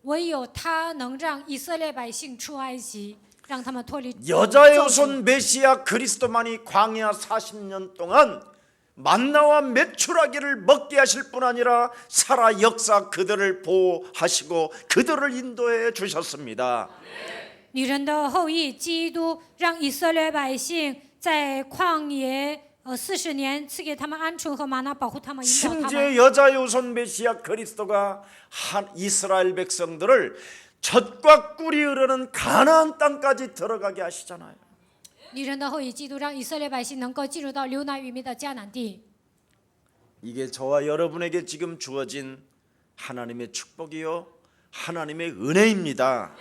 唯有他能让以色列百姓出埃及，让他们脱离 여자의 咒诅。 후손 메시아 그리스도만이 광야 40년 동안 만나와 메추라기를 먹게 하실 뿐 아니라 살아 역사 그들을 보호하시고 그들을 인도해 주셨습니다. 女人的后裔基督让以色列百姓在旷野40年，赐给他们鹌鹑和玛拿，保护他们，引导他们。 심지어 여자의 후손 메시아 그리스도가 한 이스라엘 백성들을 젖과 꿀이 흐르는 가나안 땅까지 들어가게 하시잖아요. 女人的后裔基督让以色列百姓能够进入到流奶与蜜的迦南地。 이게 저와 여러분에게 지금 주어진 하나님의 축복이요 하나님의 은혜입니다.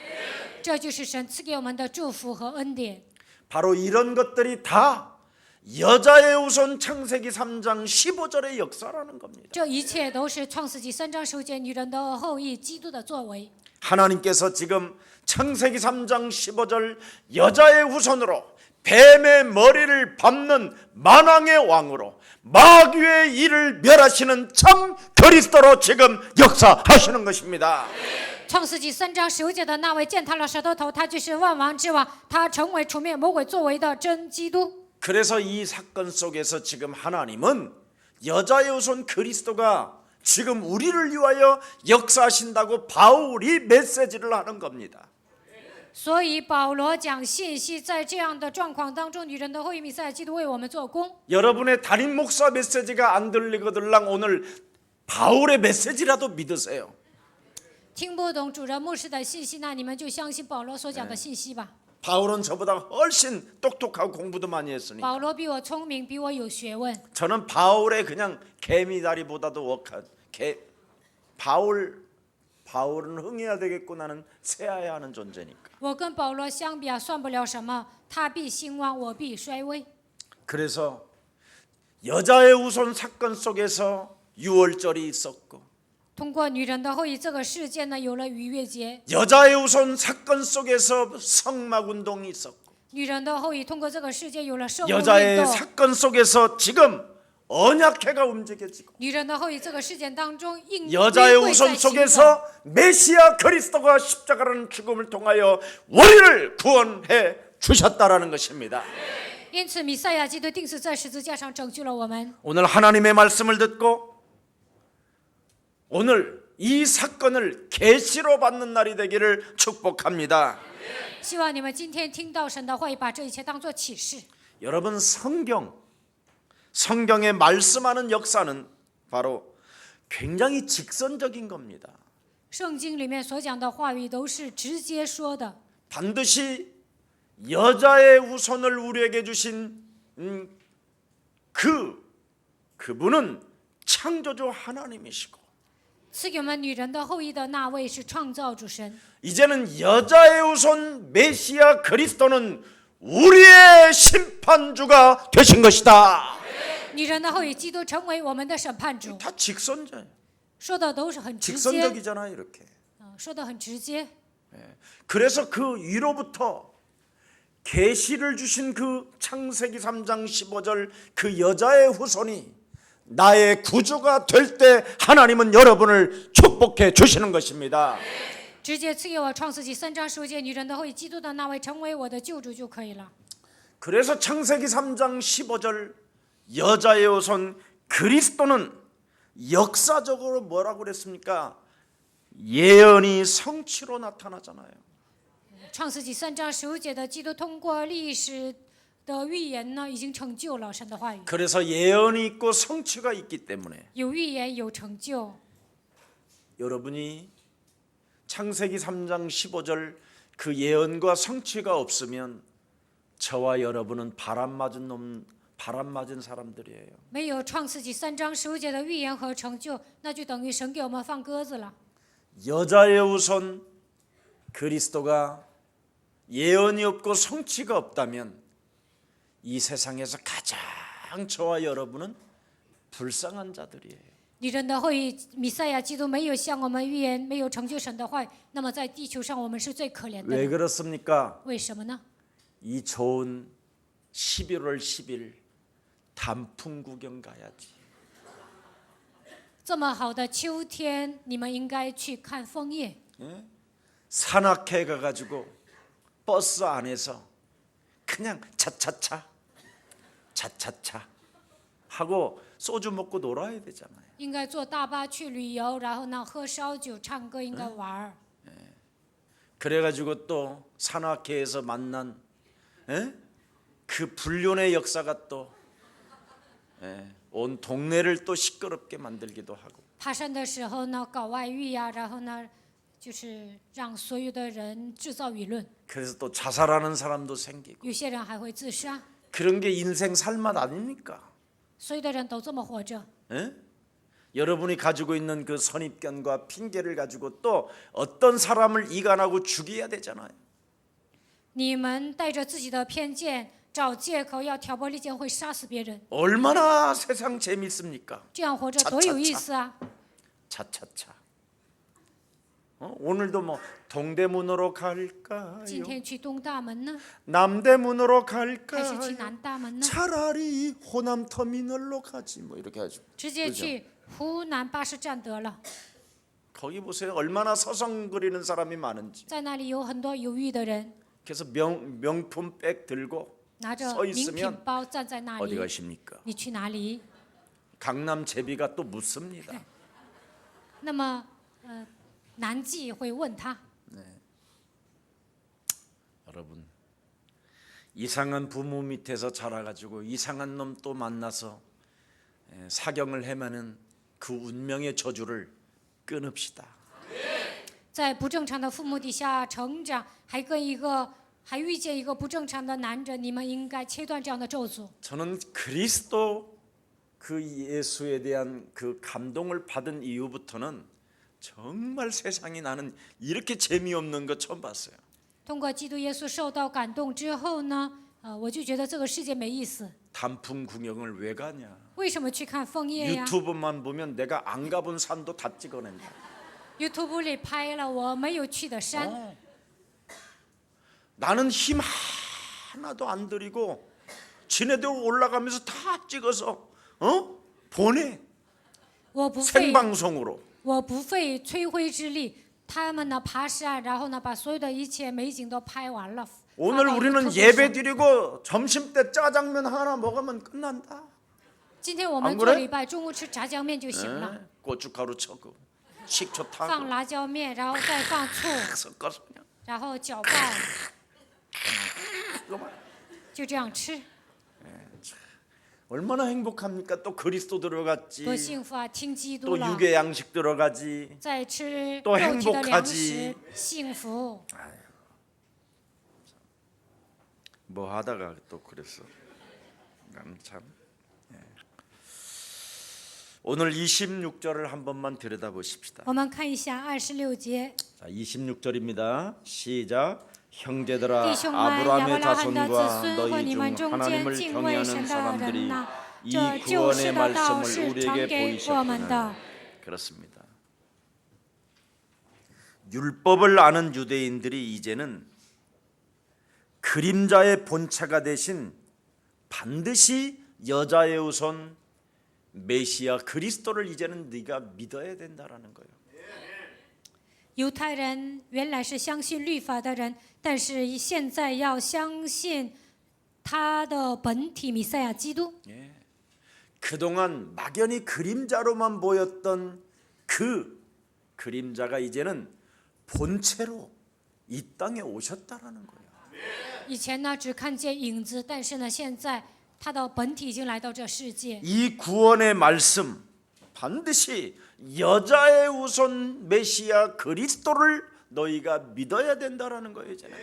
这就是神赐给我们的祝福和恩典。 바로 이런 것들이 다 여자의 후손 창세기 3장 15절의 역사라는 겁니다. 这一切都是创世纪3章10节女人的后裔基督的作为。 하나님께서 지금 창세기 3장 15절 여자의 후손으로 뱀의 머리를 밟는 만왕의 왕으로 마귀의 일을 멸하시는 참 그리스도로 지금 역사하시는 것입니다. 创世纪3章15节的那位践踏了舌头头，他就是万王之王，他成为除灭魔鬼作为的真基督。 그래서 이 사건 속에서 지금 하나님은 여자의 후손 그리스도가 지금 우리를 위하여 역사하신다고 바울이 메시지를 하는 겁니다. 所以保罗讲信息，在这样的状况当中，女人的后裔弥赛亚基督为我们做工。 여러분의 담임 목사 메시지가 안 들리거들랑 오늘 바울의 메시지라도 믿으세요. 听不懂主任牧师的信息，那你们就相信保罗所讲的信息吧。 바울은 저보다 훨씬 똑똑하고 공부도 많이 했으니 保罗比我聪明，比我有学问。 저는 바울의 그냥 개미다리보다도 억한 바울은 흥해야 되겠고 나는 쇠해야 하는 존재니까. 我跟保罗相比啊，算不了什么。他必兴旺，我必衰微。 그래서 여자의 후손 사건 속에서 유월절이 있었고 通过女人的后裔这个事件呢，有了逾越节。 여자의 후손 사건 속에서 성막운동이 있었고 女人的后裔通过这个事件有了圣物运 여자의 动。 사건 속에서 지금 언약회가 움직여지고 女人的后裔这个事件当中，应 여자의 约柜 후손 在行动。 속에서 메시아 그리스도가 십자가라는 죽음을 통하여 우리를 구원해 주셨다라는 것입니다. 因此，弥赛亚基督定死在十字架上，拯救了我们。 오늘 하나님의 말씀을 듣고 오늘 이 사건을 계시로 받는 날이 되기를 축복합니다. 希望你们今天听到神的话语，把这一切当作启示。 여러분 성경에 말씀하는 역사는 바로 굉장히 직선적인 겁니다. 圣经里面所讲的话语都是直接说的， 반드시 여자의 후손을 우리에게 주신 그분은 창조주 하나님이시고 赐给我们女人的后裔的那位是创造主神。 이제는 여자의 후손 메시아 그리스도는 우리의 심판주가 되신 것이다. 女人的后裔基督成为我们的审判主， 다 직선적, 说的都是很直接， 직선적이잖아요, 이렇게. 说的很直接。 그래서 그 위로부터 계시를 주신 그 창세기 3장 15절 그 여자의 후손이 나의 구주가 될 때 하나님은 여러분을 축복해 주시는 것입니다. 直接赐给我创世纪3章15节，女人的后裔基督的那位成为我的救主就可以了。 그래서 창세기 3장 15절 여자의 후손 그리스도는 역사적으로 뭐라고 그랬습니까? 예언이 성취로 나타나잖아요. 创世纪3章15节的基督通过历史的预言呢，已经成就了神的话语。 그래서 예언이 있고 성취가 있기 때문에 有预言，有成就。 여러분이 창세기 3장 15절 그 예언과 성취가 없으면 저와 여러분은 바람맞은 사람들이에요. 没有创世纪3章15节的预言和成就，那就等于神给我们放鸽子了。 여자의 후손 그리스도가 예언이 없고 성취가 없다면 이 세상에서 가장 저와 여러분은 불쌍한 자들이에요. 女人的后裔弥赛亚基督没有向我们预言，没有成就神的话语，那么在地球上我们是最可怜的 왜 人。 그렇습니까? 为什么呢？ 이 좋은 11월 10일 단풍 구경 가야지. 这么好的秋天，你们应该去看枫叶。 산악회 가가지고 버스 안에서 그냥 차차차 하고 소주 먹고 놀아야 되잖아요. 应该坐大巴去旅游，然后呢喝烧酒、唱歌，应该玩儿。 그래가지고 또 산악회에서 만난 그 불륜의 역사가 또 온 동네를 또 시끄럽게 만들기도 하고. 爬山的时候呢，搞外遇呀，然后呢，就是让所有的人制造舆论。 그래서 또 자살하는 사람도 생기고. 有些人还会自杀， 그런 게 인생 삶맛 아닙니까? 所有的人都这么活着。 여러분이 가지고 있는 그 선입견과 핑계를 가지고 또 어떤 사람을 이간하고 죽여야 되잖아요. 你们带着自己的偏见，找借口要挑拨离间，会杀死别人。 얼마나 세상 재밌습니까? 这样活着多有意思啊！ 차차차. 오늘도 뭐 동대문으로 갈까요? 今天去东大门呢， 남대문으로 还是去 갈까요? 南大门呢？ 차라리 호남 터미널로 가지 뭐 이렇게 하죠. 直接去湖南巴士站得了。 거기 보세요. 얼마나 서성거리는 사람이 많은지. 在那里有很多犹豫的人， 그래서 명품 백 들고 拿着 서 名品 있으면 包站在那 어디 里， 가십니까? 你去哪里？ 강남 제비가 또 묻습니다. 那么，南纪会问他， 여러분, 이상한 부모 밑에서 자라가지고 이상한 놈 또 만나서 사경을 헤매는 그 운명의 저주를 끊읍시다. 在不正常的父母底下成长，还遇见一个不正常的男人，你们应该切断这样的咒诅。 저는 그리스도 그 예수에 대한 그 감동을 받은 이후부터는 정말 세상이 나는 이렇게 재미없는 거 처음 봤어요. 通过基督耶稣受到感动之后呢，我就觉得这个世界没意思。 단풍 구경을 왜 가냐? 为什么去看枫叶呀 유튜브만 보면 내가 안 가본 산도 다 찍어낸다. ？YouTube 里拍了我没有去的山， 나는 힘 하나도 안 들이고 지네들 올라가면서 다 찍어서 보내 我不费 생방송으로. 我不费吹灰之力，他们呢爬山，然后呢把所有的一切美景都拍完了。 오늘 发到 우리는 YouTube 예배 上 드리고 점심 때 짜장면 하나 먹으면 끝난다. 今天我 안 们 그래 做礼拜，中午吃炸酱面就行了， 고춧가루 쳐고 식초 放 타고 辣椒面，然后再放醋， 섞어서 그냥 然后搅拌， 그거만. 就这样吃， 얼마나 행복합니까? 또 그리스도 들어갔지. 多幸福啊！听基督 또 了， 육의 양식 들어가지. 再吃 또 肉体的粮 행복하지 食，幸福。 뭐 하다가 또 그랬어. 참. 오늘 26절을 한 번만 들여다보십시다. 我们看一下26节， 자, 26절입니다. 시작. 형제들아 弟兄们，亚伯 아브라함의 拉罕的子 자손과 孙和 너희 你们 중 中间 하나님을 敬畏 경외하는 神的 사람들이 人呐， 이 这救世 구원의 的道 말씀을 是传 우리에게 给我们 보이셨구나. 的。 그렇습니다. 율법을 아는 유대인들이 이제는 그림자의 본체가 되신 반드시 여자의 후손 메시아 그리스도를 이제는 네가 믿어야 된다라는 거예요. 犹太人原来是相信律法的人，但是现在要相信他的本体弥赛亚基督。 그동안 막연히 그림자로만 보였던 그 그림자가 이제는 본체로 이 땅에 오셨다라는 거예요. 以前呢只看见影子，但是呢现在他的本体已经来到这世界。 이 구원의 말씀 반드시 여자의 우선 메시아 그리스도를 너희가 믿어야 된다라는 거예요. 이제는.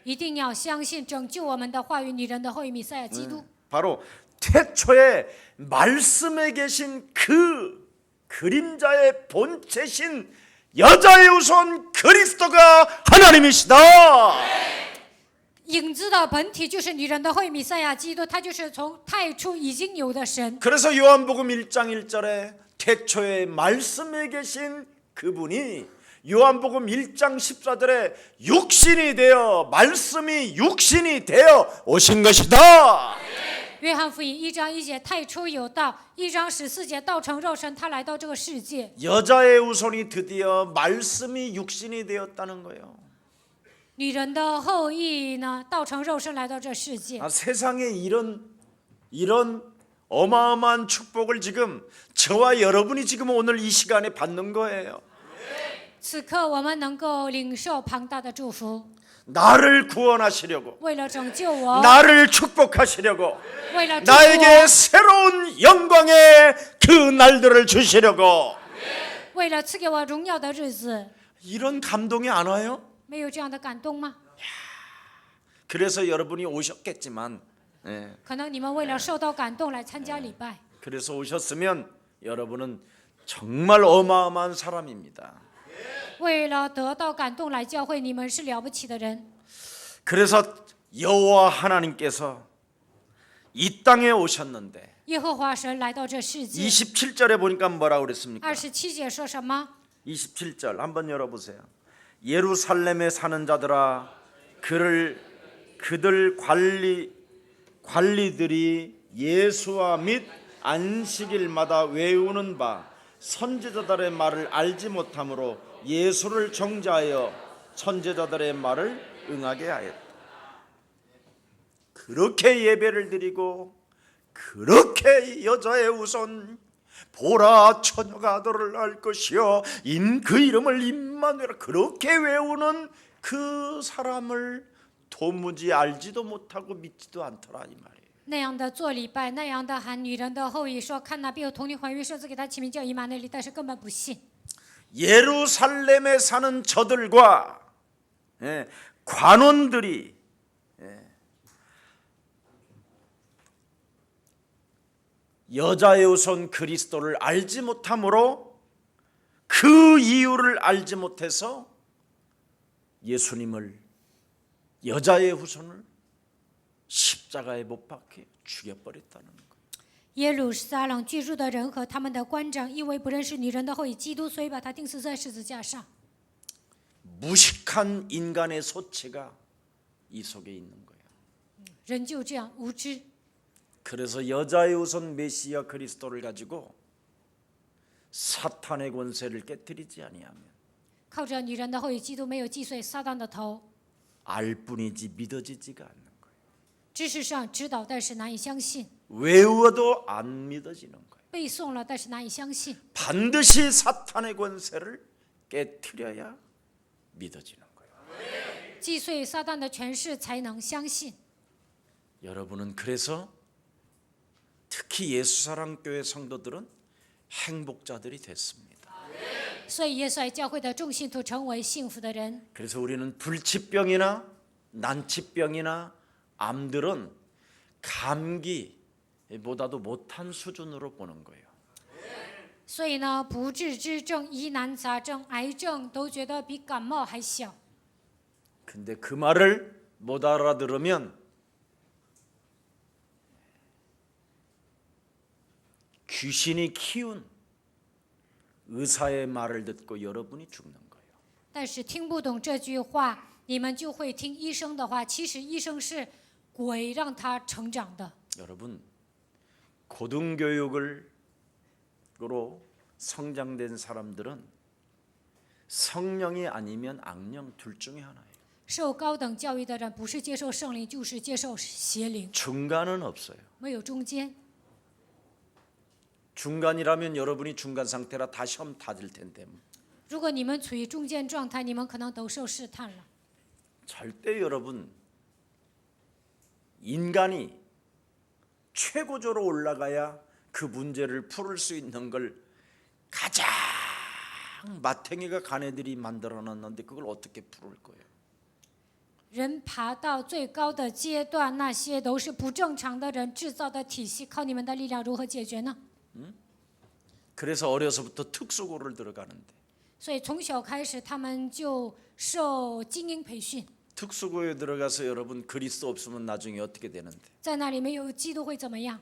一定要相信拯救我们的话语，女人的后裔弥赛亚基督。 바로 태초에 말씀에 계신 그 그림자의 본체신 여자의 우선 그리스도가 하나님이시다. 影子的本体就是女人的后裔弥赛亚基督，他就是从太初已经有的神。 그래서 요한복음 1장 1절에 태초에 말씀에 계신 그분이 요한복음 1장 14절에 육신이 되어 말씀이 육신이 되어 오신 것이다. 约翰福音1章1节，太初有道；1章14节，道成肉身，他来到这个世界。 여자의 후손이 드디어 말씀이 육신이 되었다는 거예요. 女人的后裔呢，道成肉身来到这世界。 세상에 이런 어마어마한 축복을 지금 저와 여러분이 지금 오늘 이 시간에 받는 거예요. 此刻我们能够领受庞大的祝福， 나를 구원하시려고 为了拯救我， 나를 축복하시려고 为了祝福 나에게 我， 새로운 영광의 그 날들을 주시려고 为了赐给我荣耀的日子， 이런 감동이 안 와요? 没有这样的感动吗？ 그래서 여러분이 오셨겠지만 예, 可能你们为了受到感动来参加礼拜， 그래서 오셨으면 여러분은 정말 어마어마한 사람입니다. 为了得到感动来教会，你们是了不起的人。 그래서 여호와 하나님께서 이 땅에 오셨는데 耶和华神来到这世界。 27절에 보니까 뭐라고 그랬습니까? 27节说什么？ 27절 한번 열어보세요. 예루살렘에 사는 자들아 그들 관리들이 예수와 및 안식일마다 외우는 바 선지자들의 말을 알지 못함으로 예수를 정죄하여 선지자들의 말을 응하게 하였다. 그렇게 예배를 드리고 그렇게 여자의 우선 보라 처녀가 아들을 낳을 것이요 그 이름을 임마누엘 그렇게 외우는 그 사람을 도무지 알지도 못하고 믿지도 않더라 이 말이에요. 那样的做礼拜，那样的喊女人的后裔说：“看哪，必有童女怀孕，生子给他起名叫以马内利。”但是根本不信。 예루살렘에 사는 저들과 관원들이 여자의 우선 그리스도를 알지 못함으로 그 이유를 알지 못해서 예수님을 여자의 후손을 십자가에 못 박혀 죽여버렸다는 거예요. 耶路撒冷居住的人和他们的官长，因为不认识女人的后裔基督，所以把他钉死在十字架上。 무식한 인간의 소치가 이 속에 있는 거예요. 人就这样无知， 그래서 여자의 우선 메시아 그리스도를 가지고 사탄의 권세를 깨뜨리지 아니하면 靠着女人的后裔基督没有击碎撒旦的头。 알 뿐이지 믿어지지가 않는 거예요. 知识上知道，但是难以相信； 외워도 안 믿어지는 거예요. 背诵了，但是难以相信。 반드시 사탄의 권세를 깨뜨려야 믿어지는 거예요. 击碎撒旦的权势，才能相信。 여러분은 그래서 특히 예수사랑교회 성도들은 행복자들이 됐습니다. 所以耶稣爱教会的众信徒成为幸福的人。 그래서 우리는 불치병이나 난치병이나 암들은 감기보다도 못한 수준으로 보는 거예요. 所以呢，不治之症、疑难杂症、癌症都觉得比感冒还小。 근데 그 말을 못 알아들으면 귀신이 키운 의사의 말을 듣고 여러분이 죽는 거예요. 但是听不懂这句话，你们就会听医生的话。其实医生是鬼让他成长的。 여러분 고등교육으로 성장된 사람들은 성령이 아니면 악령 둘 중에 하나예요. 受高等教育的人，不是接受圣灵，就是接受邪灵， 중간은 없어요. 没有中间。 중간이라면 여러분이 중간 상태라 다 시험 다 들 텐데 如果你们处于中间状态，你们可能都受试探了。 절대 여러분 인간이 최고조로 올라가야 그 문제를 풀을 수 있는 걸 가장 마탱이가 간 애들이 만들어놨는데 그걸 어떻게 풀을 거예요? 人爬到最高的阶段，那些都是不正常的人制造的体系，靠你们的力量如何解决呢？ 그래서 어려서부터 특수고를 들어가는데 所以从小开始，他们就受精英培训， 특수고에 들어가서 여러분 그리스도 없으면 나중에 어떻게 되는데 在那里没有基督会怎么样？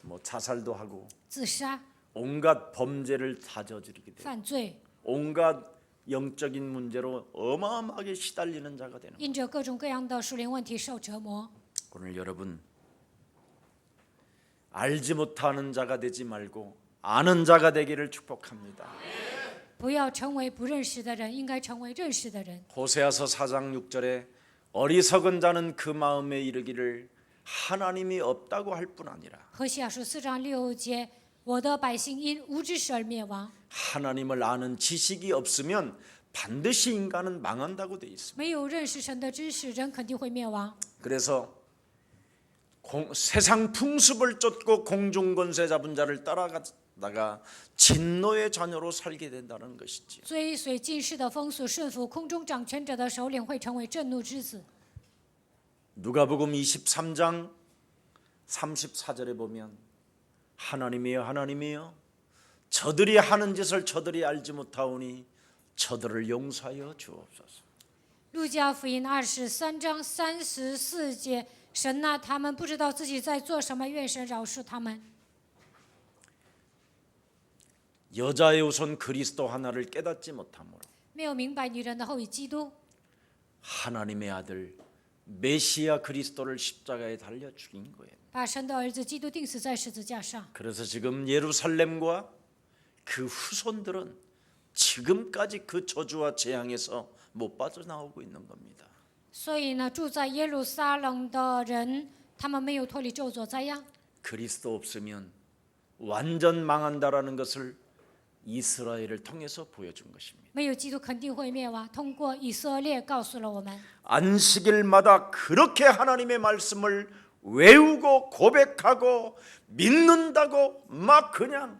뭐 자살도 하고 自杀、 온갖 범죄를 다 저지르게 돼요. 犯罪， 온갖 영적인 문제로 어마어마하게 시달리는 자가 되는 거예요. 因着各种各样的属灵问题受折磨。 오늘 여러분 알지 못하는 자가 되지 말고 아는 자가 되기를 축복합니다. 不要成为不认识的人，应该成为认识的人。 호세아서 4장 6절에 어리석은 자는 그 마음에 이르기를 하나님이 없다고 할 뿐 아니라 何西阿书4章6节，我的百姓因无知识而灭亡。 하나님을 아는 지식이 없으면 반드시 인간은 망한다고 돼 있습니다. 没有认识神的知识，人肯定会灭亡。 그래서 세상 풍습을 쫓고 공중권세 잡은 자를 따라가다가 진노의 자녀로 살게 된다는 것이지. 追随今世的风俗，顺服空中掌权者的首领，会成为震怒之子。 누가복음 23장 34절에 보면 하나님이여 하나님이여 저들이 하는 짓을 저들이 알지 못하오니 저들을 용서하여 주옵소서. 路加福音23章34节，神呐，他们不知道自己在做什么，愿神饶恕他们。 여자의 우선 그리스도 하나를 깨닫지 못함으로 没有明白女人的后裔基督， 하나님의 아들 메시아 그리스도를 십자가에 달려 죽인 거예요. 把神的儿子基督钉死在十字架上。 그래서 지금 예루살렘과 그 후손들은 지금까지 그 저주와 재앙에서 못 빠져나오고 있는 겁니다. 所以呢，住在耶路撒冷的人，他们没有脱离咒诅灾殃。 그리스도 없으면 완전 망한다라는 것을 이스라엘을 통해서 보여준 것입니다. 没有基督肯定会灭亡。通过以色列告诉了我们， 안식일마다 그렇게 하나님의 말씀을 외우고 고백하고 믿는다고 막 그냥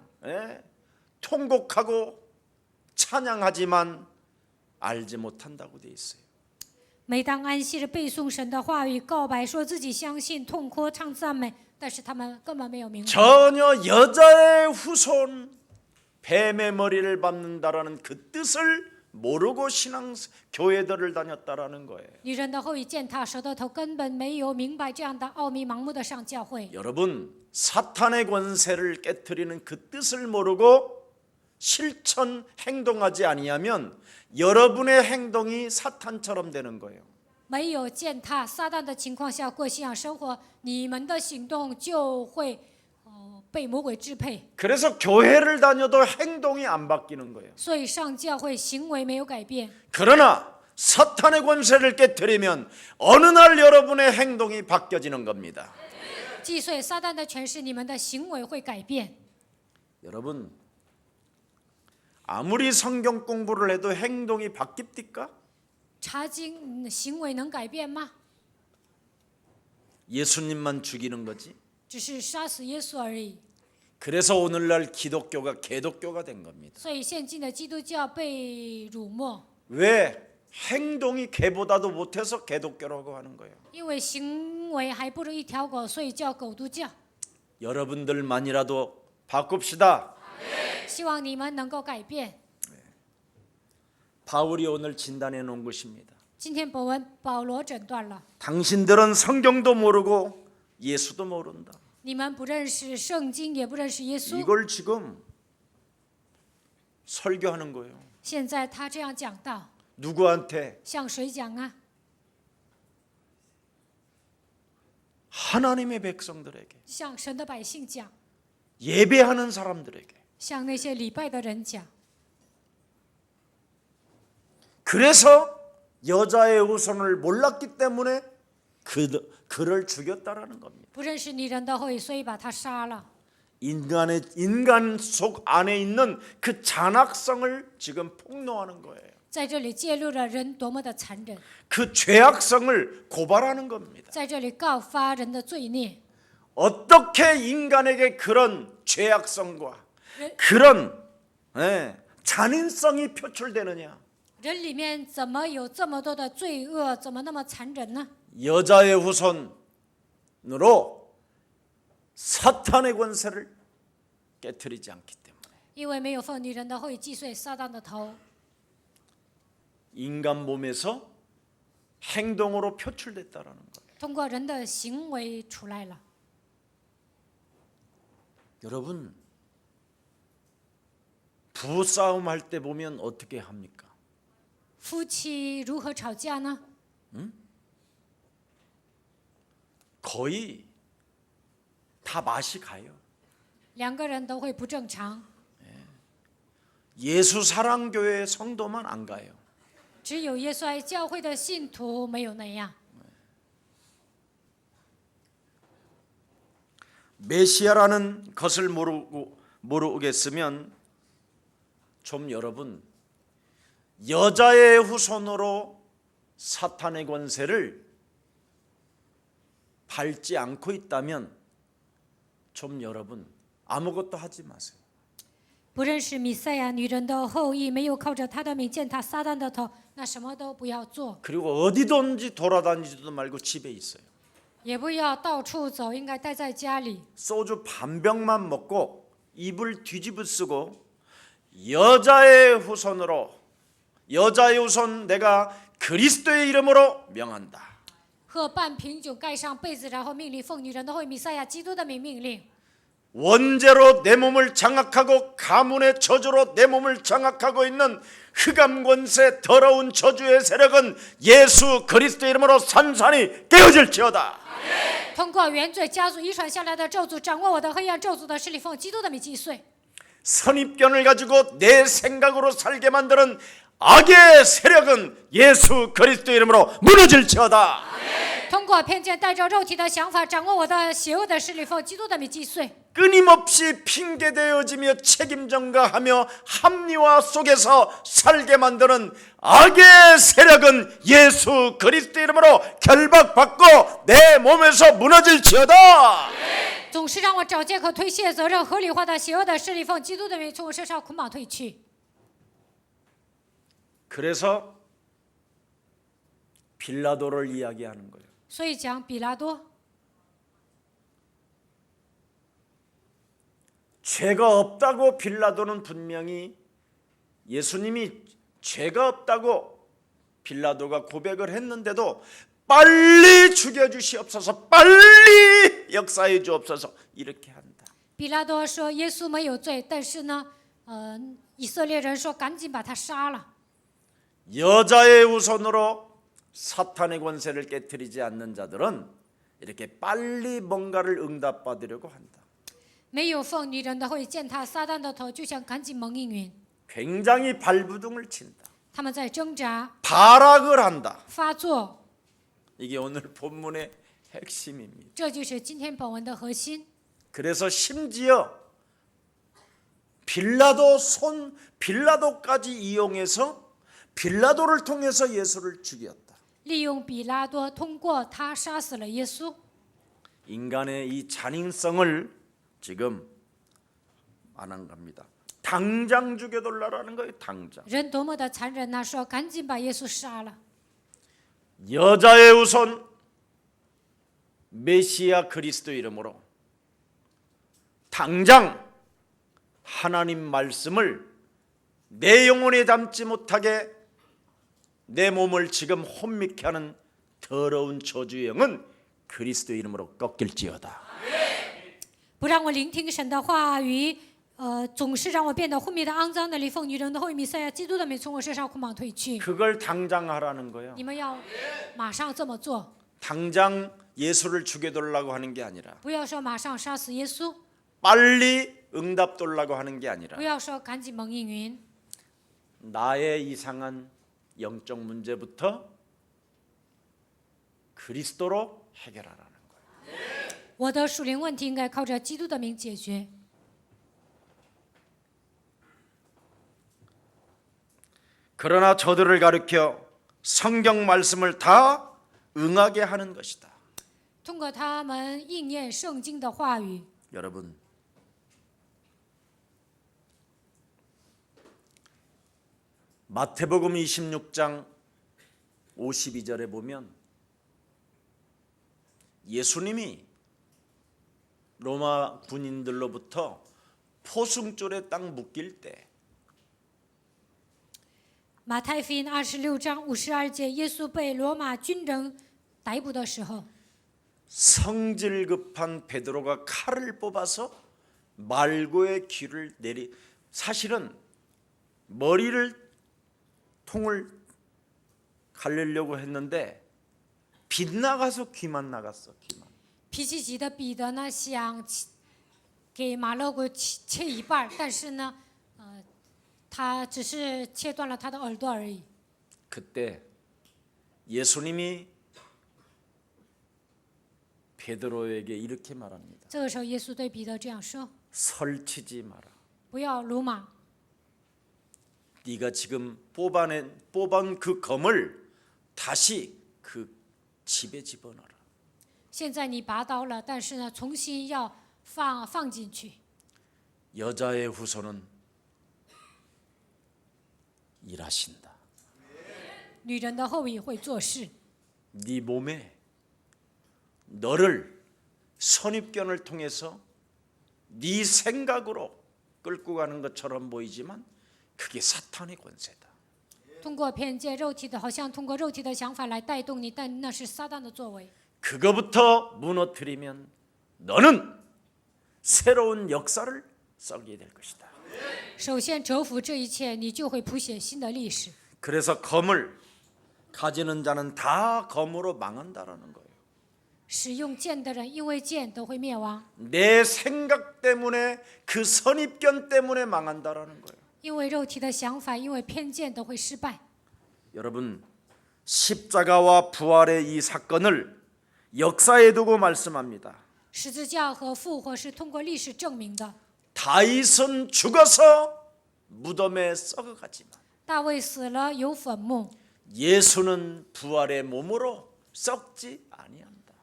통곡하고 찬양하지만 알지 못한다고 돼 있어요. 每当安息日背诵神的话语，告白说自己相信，痛哭唱赞美，但是他们根本没有明白。 전혀 여자의 후손 뱀의 머리를 밟는다라는 그 뜻을 모르고 신앙 교회들을 다녔다라는 거예요. 女人的后裔践踏蛇的头，根本没有明白这样的奥秘，盲目的上教会。 여러분, 사탄의 권세를 깨트리는 그 뜻을 모르고 실천 행동하지 아니하면 여러분의 행동이 사탄처럼 되는 거예요. 没有践踏撒旦的情况下过信仰生活，你们的行动就会被魔鬼支配。 그래서 교회를 다녀도 행동이 안 바뀌는 거예요. 所以上教会行为没有改变， 그러나 사탄의 권세를 깨트리면 어느 날 여러분의 행동이 바뀌어지는 겁니다. 击碎撒旦的权势，你们的行为会改变。 여러분, 아무리 성경 공부를 해도 행동이 바뀝니까? 查经行为能改变吗？ 예수님만 죽이는 거지. 只是杀死耶稣而已。 그래서 오늘날 기독교가 개독교가 된 겁니다. 所以现今的基督教被辱没， 왜? 행동이 개보다도 못해서 개독교라고 하는 거예요. 因为行为还不如一条狗，所以叫狗督教。 여러분들만이라도 바꿉시다. 希望你们能够改变。 바울이 오늘 진단해 놓은 것입니다. 今天本文保罗诊断了， 당신들은 성경도 모르고 예수도 모른다. 你们不认识圣经，也不认识耶稣。 이걸 지금 설교하는 거예요. 现在他这样讲道， 누구한테? 向谁讲啊？ 하나님의 백성들에게, 向神的百姓讲， 예배하는 사람들에게. 向那些礼拜的人讲。 그래서 여자의 후손을 몰랐기 때문에 그를 죽였다라는 겁니다. 不认识女人的后裔，所以把他杀了。 인간 속 안에 있는 그 잔악성을 지금 폭로하는 거예요. 在这里揭露了人多么的残忍， 그 죄악성을 고발하는 겁니다. 在这里告发人的罪孽。 어떻게 인간에게 그런 죄악성과 그런 잔인성이 표출되느냐? 人里面怎么有这么多的罪恶？怎么那么残忍呢？ 여자의 후손으로 사탄의 권세를 깨트리지 않기 때문에 因为没有奉女人的后裔击碎撒旦的头， 인간 몸에서 행동으로 표출됐다라는 거예요. 通过人的行为出来了。 여러분, 부부싸움 할 때 보면 어떻게 합니까? 夫妻如何吵架呢？ 거의 다 맛이 가요. 两个人都会不正常， 예수 사랑교회 성도만 안 가요. 只有耶稣爱教会的信徒没有那样。 메시아라는 것을 모르겠으면 좀 여러분, 여자의 후손으로 사탄의 권세를 밟지 않고 있다면 좀 여러분 아무것도 하지 마세요. 不认识弥赛亚女人的后裔，没有靠着他的名践踏撒旦的头，那什么都不要做， 그리고 어디든지 돌아다니지도 말고 집에 있어요. 也不要到处走，应该待在家里。 소주 반병만 먹고 입을 뒤집어 쓰고 여자의 후손으로, 여자의 후손 내가 그리스도의 이름으로 명한다. 喝半瓶酒，盖上被子，然后命令奉女人的后裔弥赛亚基督的名命令。 원죄로 내 몸을 장악하고 가문의 저주로 내 몸을 장악하고 있는 흑암 권세 더러운 저주의 세력은 예수 그리스도의 이름으로 산산이 깨어질지어다. 通过原罪家族遗传下来的咒诅，掌握我的黑暗咒诅的势力，奉基督的名击碎。 선입견을 가지고 내 생각으로 살게 만드는 악의 세력은 예수 그리스도 이름으로 무너질지어다. 通过偏见带着肉体的想法掌握我的邪恶的势力，奉基督的名击碎。 끊임없이 핑계대어지며 책임전가하며 합리화 속에서 살게 만드는 악의 세력은 예수 그리스도 이름으로 결박받고 내 몸에서 무너질지어다. 总是让我找借口推卸责任，合理化的邪恶的势力，奉基督的名从我身上捆绑退去。 그래서 빌라도를 이야기하는 거예요. 所以讲比拉多， 죄가 없다고 빌라도는 분명히 예수님이 죄가 없다고 빌라도가 고백을 했는데도 빨리 죽여주시옵소서, 빨리 역사해 주옵소서 이렇게 한다. 比拉多说耶稣没有罪，但是呢，以色列人说赶紧把他杀了。 여자의 우선으로 사탄의 권세를 깨뜨리지 않는 자들은 이렇게 빨리 뭔가를 응답받으려고 한다. 没有奉女人的会践踏撒旦的头，就想赶紧蒙应允。 굉장히 발부둥을 친다. 他们在挣扎、 발악을 한다. 发作， 이게 오늘 본문의 핵심입니다. 这就是今天本文的核心。 그래서 심지어 빌라도까지 이용해서 빌라도를 통해서 예수를 죽였다. 利用比拉多，通过他杀死了耶稣。 인간의 이 잔인성을 지금 안 한 겁니다. 당장 죽여달라는 거예요. 당장. 人多么的残忍呐！说赶紧把耶稣杀了。 여자의 우선 메시아 그리스도 이름으로 당장 하나님 말씀을 내 영혼에 담지 못하게 내 몸을 지금 혼미케 하는 더러운 저주의 영은 그리스도 이름으로 꺾일지어다. 不让我聆听神的话语，总是让我变得昏迷的、肮脏的，离奉女人的后裔弥赛亚基督的名从我身上捆绑退去。 그걸 당장 하라는 거예요. 你们要马上这么做， 당장 예수를 죽여달라고 하는 게 아니라 不要说马上杀死耶稣， 빨리 응답 돌라고 하는 게 아니라 不要说赶紧蒙应允。 나의 이상한 영적 문제부터 그리스도로 해결하라는 거예요. 我的属灵问题应该靠着基督的名解决。 그러나 저들을 가리켜 성경 말씀을 다 응하게 하는 것이다. 通过他们应验圣经的话语， 여러분, 마태복음 26장 52절에 보면 예수님이 로마 군인들로부터 포승줄에 딱 묶일 때 马太福音26章52节，耶稣被罗马军人逮捕的时候， 성질 급한 베드로가 칼을 뽑아서 말고의 귀를 사실은 머리를 통을 가르려고 했는데 빗나가서 귀만 나갔어. 귀만. 脾气急的彼得呢，想给马勒古切一半，但是呢，他只是切断了他的耳朵而已。 그때 예수님이 베드로에게 이렇게 말합니다. 这个时候，耶稣对彼得这样说 설치지 마라. ：“不要鲁莽， 네가 지금 뽑은 그 검을 다시 그 집에 집어넣어라. 现在你拔刀了，但是呢，重新要放进去。 여자의 후손은 일하신다. 女人的后裔会做事， 네 몸에 너를 선입견을 통해서 네 생각으로 끌고 가는 것처럼 보이지만 그게 사탄의 권세다. 通过偏见肉体的，好像通过肉体的想法来带动你，但那是撒旦的作为。 그거부터 무너뜨리면 너는 새로운 역사를 써게 될 것이다. 首先折服这一切，你就会谱写新的历史。 그래서 검을 가지는 자는 다 검으로 망한다라는 거예요. 使用剑的人因为剑都会灭亡， 내 생각 때문에 그 선입견 때문에 망한다라는 거예요. 因为肉体的想法，因为偏见都会失败。 여러분, 십자가와 부활의 이 사건을 역사에 두고 말씀합니다. 十字架和复活是通过历史证明的。 다윗은 죽어서 무덤에 썩어가지만 大卫死了，有坟墓； 예수는 부활의 몸으로 썩지 아니한다.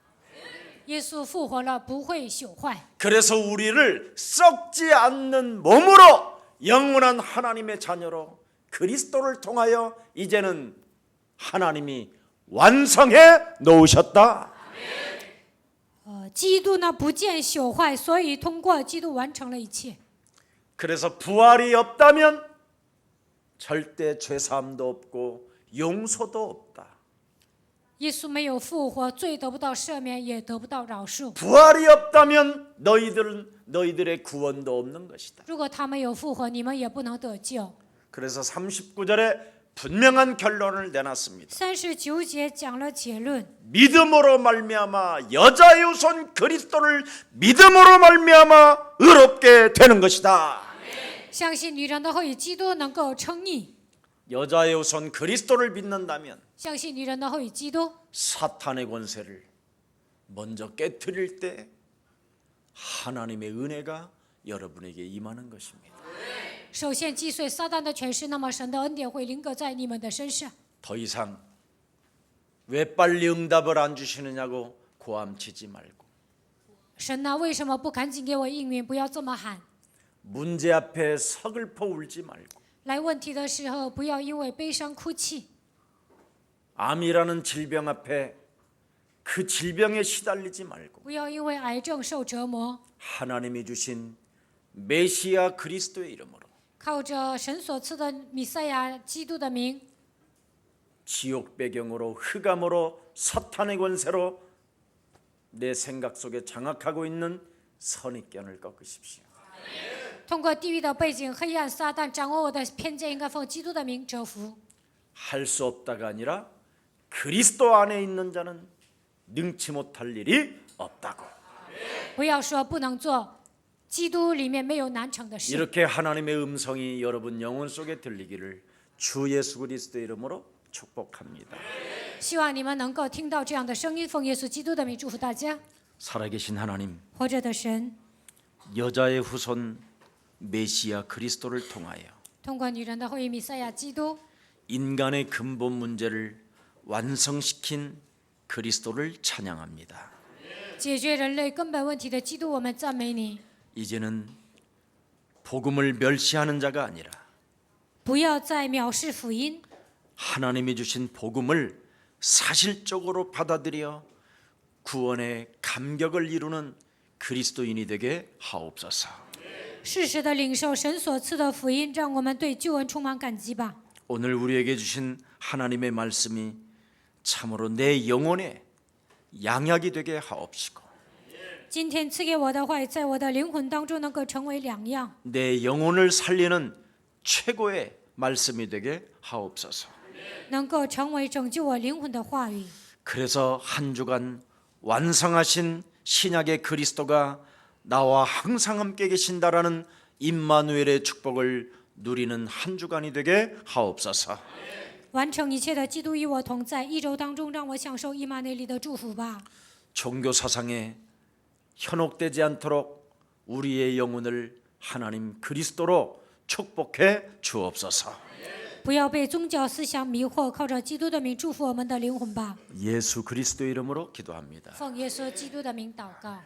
耶稣复活了，不会朽坏。 그래서 우리를 썩지 않는 몸으로 영원한 하나님의 자녀로 그리스도를 통하여 이제는 하나님이 완성해 놓으셨다. 基督呢不见朽坏，所以通过基督完成了一切。 그래서 부활이 없다면 절대 죄사함도 없고 용서도 없다. 耶稣没有复活，罪得不到赦免，也得不到饶恕。 부활이 없다면 너희들의 구원도 없는 것이다. 如果他没有复活，你们也不能得救。 그래서 39절에 분명한 결론을 내놨습니다. 39节讲了结论， 믿음으로 말미암아 여자의 후손 그리스도를 믿음으로 말미암아 의롭게 되는 것이다. 相信女人的后裔基督能够称义， 여자의 후손 그리스도를 믿는다면 相信女人的后裔基督， 사탄의 권세를 먼저 깨트릴 때 하나님의 은혜가 여러분에게 임하는 것입니다. 首先击碎撒旦的权势，那么神的恩典会临格在你们的身上。 더 이상 왜 빨리 응답을 안 주시느냐고 고함치지 말고 神呢，为什么不赶紧给我应允？不要这么喊。 문제 앞에 서글퍼 울지 말고 来问题的时候，不要因为悲伤哭泣。 암이라는 질병 앞에 그 질병에 시달리지 말고 不要因为癌症受折磨， 하나님이 주신 메시아 그리스도의 이름으로 靠着神所赐的弥赛亚基督的名， 지옥 배경으로 흑암으로 사탄의 권세로 내 생각 속에 장악하고 있는 선입견을 꺾으십시오. 通过地狱的背景、黑暗、撒旦掌握我的偏见，应该奉基督的名折服。 할 수 없다가 아니라 그리스도 안에 있는 자는 능치 못할 일이 없다고. 不要说不能做，基督里面没有难成的事。 이렇게 하나님의 음성이 여러분 영혼 속에 들리기를 주 예수 그리스도의 이름으로 축복합니다. 希望你们能够听到这样的声音，奉耶稣基督的名祝福大家。 살아계신 하나님, 活着的神， 여자의 후손 메시아 그리스도를 통하여 通过女人的后裔弥赛亚基督， 인간의 근본 문제를 완성시킨 그리스도를 찬양합니다. 解决人类根本问题的基督，我们赞美你。 이제는 복음을 멸시하는 자가 아니라 不要再藐视福音， 하나님이 주신 복음을 사실적으로 받아들여 구원의 감격을 이루는 그리스도인이 되게 하옵소서. 适时的领受神所赐的福音，让我们对救恩充满感激吧。 오늘 우리에게 주신 하나님의 말씀이 참으로 내 영혼에 양약이 되게 하옵시고 今天赐给我的话语，在我的灵魂当中能够成为良药， 내 영혼을 살리는 최고의 말씀이 되게 하옵소서. 能够成为拯救我灵魂的话语。 그래서 한 주간 완성하신 신약의 그리스도가 나와 항상 함께 계신다라는 임마누엘의 축복을 누리는 한 주간이 되게 하옵소서. 完成一切的基督与我同在，一周当中让我享受以马内利的祝福吧。 종교 사상에 현혹되지 않도록 우리의 영혼을 하나님 그리스도로 축복해 주옵소서. 不要被宗教思想迷惑，靠着基督的名祝福我们的灵魂吧。 예수 그리스도 이름으로 기도합니다. 奉耶稣基督的名祷告。